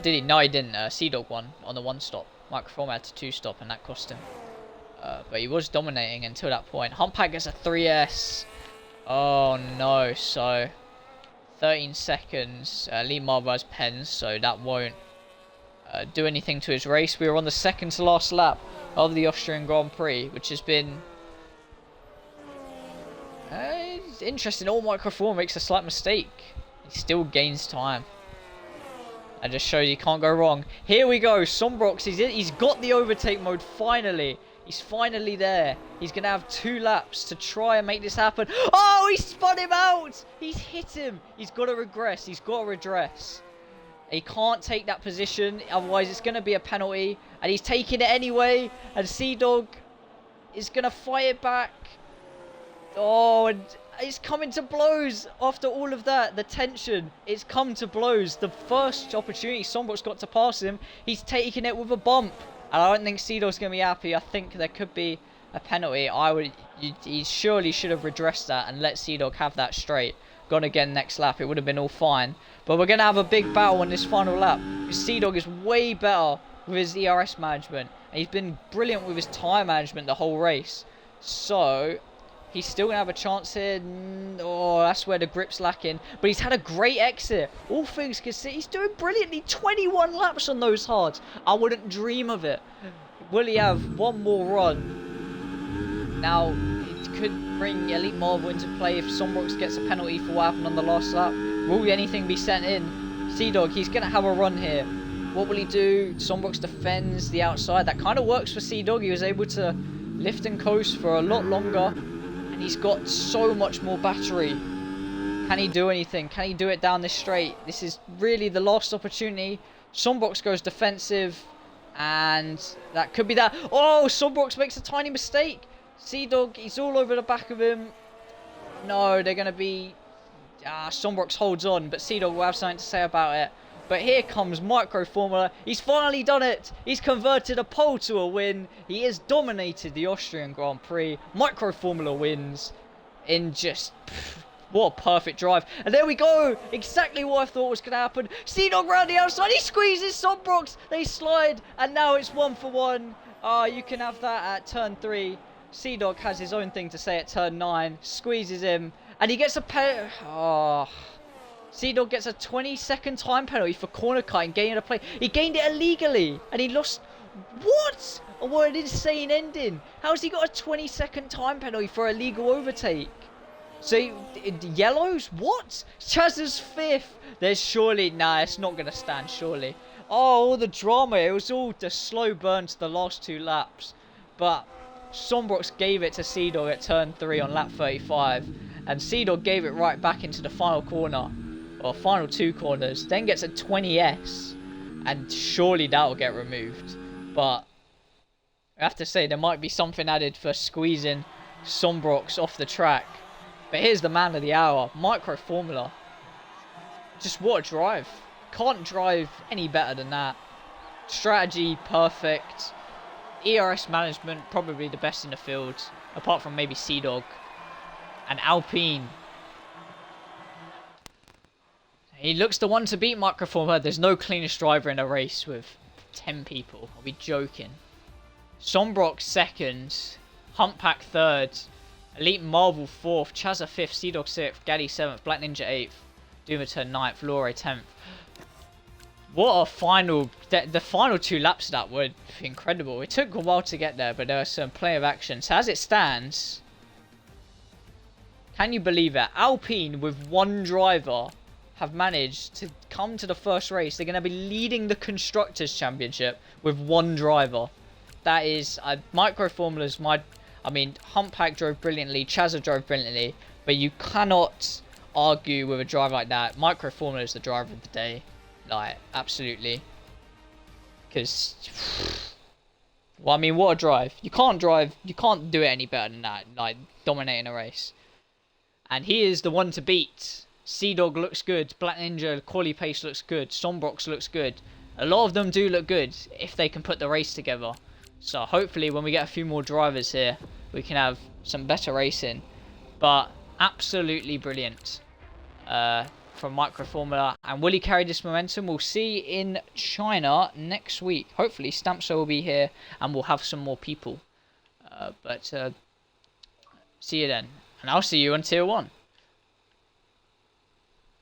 did he? No, he didn't. Sea-Dog won on the 1-stop. Micro Formula had to 2-stop, and that cost him. But he was dominating until that point. Humpback gets a 3S. Oh, no. So, 13 seconds. Lee Marvel has pens, so that won't do anything to his race. We were on the second to last lap of the Austrian Grand Prix, which has been interesting. All Micro Formula makes a slight mistake. He still gains time. That just shows you can't go wrong. Here we go. Sombrox, he's got the overtake mode finally. He's finally there. He's going to have 2 laps to try and make this happen. Oh, he spun him out. He's hit him. He's got to regress. He's got to redress. He can't take that position. Otherwise, it's going to be a penalty. And he's taking it anyway. And Sea-Dog is going to fight it back. Oh, and it's coming to blows after all of that. The tension, it's come to blows. The first opportunity Sombrox got to pass him, he's taking it with a bump. And I don't think Sea-Dog's going to be happy. I think there could be a penalty. He surely should have redressed that and let Sea-Dog have that straight. Gone again next lap. It would have been all fine. But we're going to have a big battle on this final lap. Sea-Dog is way better with his ERS management. And he's been brilliant with his tyre management the whole race. So, he's still going to have a chance here. Oh, that's where the grip's lacking. But he's had a great exit. All things considered, he's doing brilliantly. 21 laps on those hards. I wouldn't dream of it. Will he have one more run? Now, it could bring Elite Marvel into play if Sombrox gets a penalty for what happened on the last lap. Will anything be sent in? Sea-Dog, he's going to have a run here. What will he do? Sombrox defends the outside. That kind of works for Sea-Dog. He was able to lift and coast for a lot longer. And he's got so much more battery. Can he do anything? Can he do it down this straight? This is really the last opportunity. Sombrox goes defensive. And that could be that. Oh, Sombrox makes a tiny mistake. Sea-Dog, he's all over the back of him. No, they're going to be... Sombrox holds on, but Sea-Dog will have something to say about it. But here comes Micro Formula. He's finally done it. He's converted a pole to a win. He has dominated the Austrian Grand Prix. Micro Formula wins in just... what a perfect drive. And there we go. Exactly what I thought was going to happen. Sea-Dog round the outside. He squeezes Sombrox. They slide. And now it's 1-for-1. You can have that at turn 3. Sea-Dog has his own thing to say at turn 9. Squeezes him. And he gets a Sea-Dog gets a 20-second time penalty for corner cut and gaining a play. He gained it illegally. And he lost... What? Oh, what an insane ending. How's he got a 20-second time penalty for a legal overtake? So, yellows? What? Chaz's 5th. There's surely... Nah, it's not going to stand, surely. Oh, all the drama. It was all the slow burn to the last 2 laps. But Sombrox gave it to Sea-Dog at turn 3 on lap 35. And Sea-Dog gave it right back into the final corner. Or final 2 corners. Then gets a 20S. And surely that will get removed. But I have to say there might be something added for squeezing Sombrox off the track. But here's the man of the hour. Micro Formula. Just what a drive. Can't drive any better than that. Strategy perfect. ERS management probably the best in the field. Apart from maybe Sea-Dog. And Alpine. He looks the one to beat Micro Formula. There's no cleanest driver in a race with 10 people. Are we joking? Sombrox 2nd. Humpback 3rd. Elite Marvel 4th, Chazza 5th, Sea-Dog 6th, Gaddy 7th, Black Ninja 8th, Doomaturn 9th, Lore 10th. What a final... The final 2 laps of that were incredible. It took a while to get there, but there was some play of action. So as it stands... Can you believe it? Alpine, with 1 driver, have managed to come to the first race. They're going to be leading the Constructors' Championship with 1 driver. That is... Micro Formulas, I mean, Humpback drove brilliantly, Chazza drove brilliantly, but you cannot argue with a driver like that. Micro Formula is the driver of the day. Like, absolutely. Because... Well, I mean, what a drive. You can't do it any better than that. Like, dominating a race. And he is the one to beat. Sea-Dog looks good. Black Ninja, Quali Pace looks good. Sombrox looks good. A lot of them do look good if they can put the race together. So hopefully when we get a few more drivers here, we can have some better racing. But absolutely brilliant from Micro Formula. And will he carry this momentum? We'll see in China next week. Hopefully Stampso will be here and we'll have some more people. But see you then. And I'll see you on Tier 1.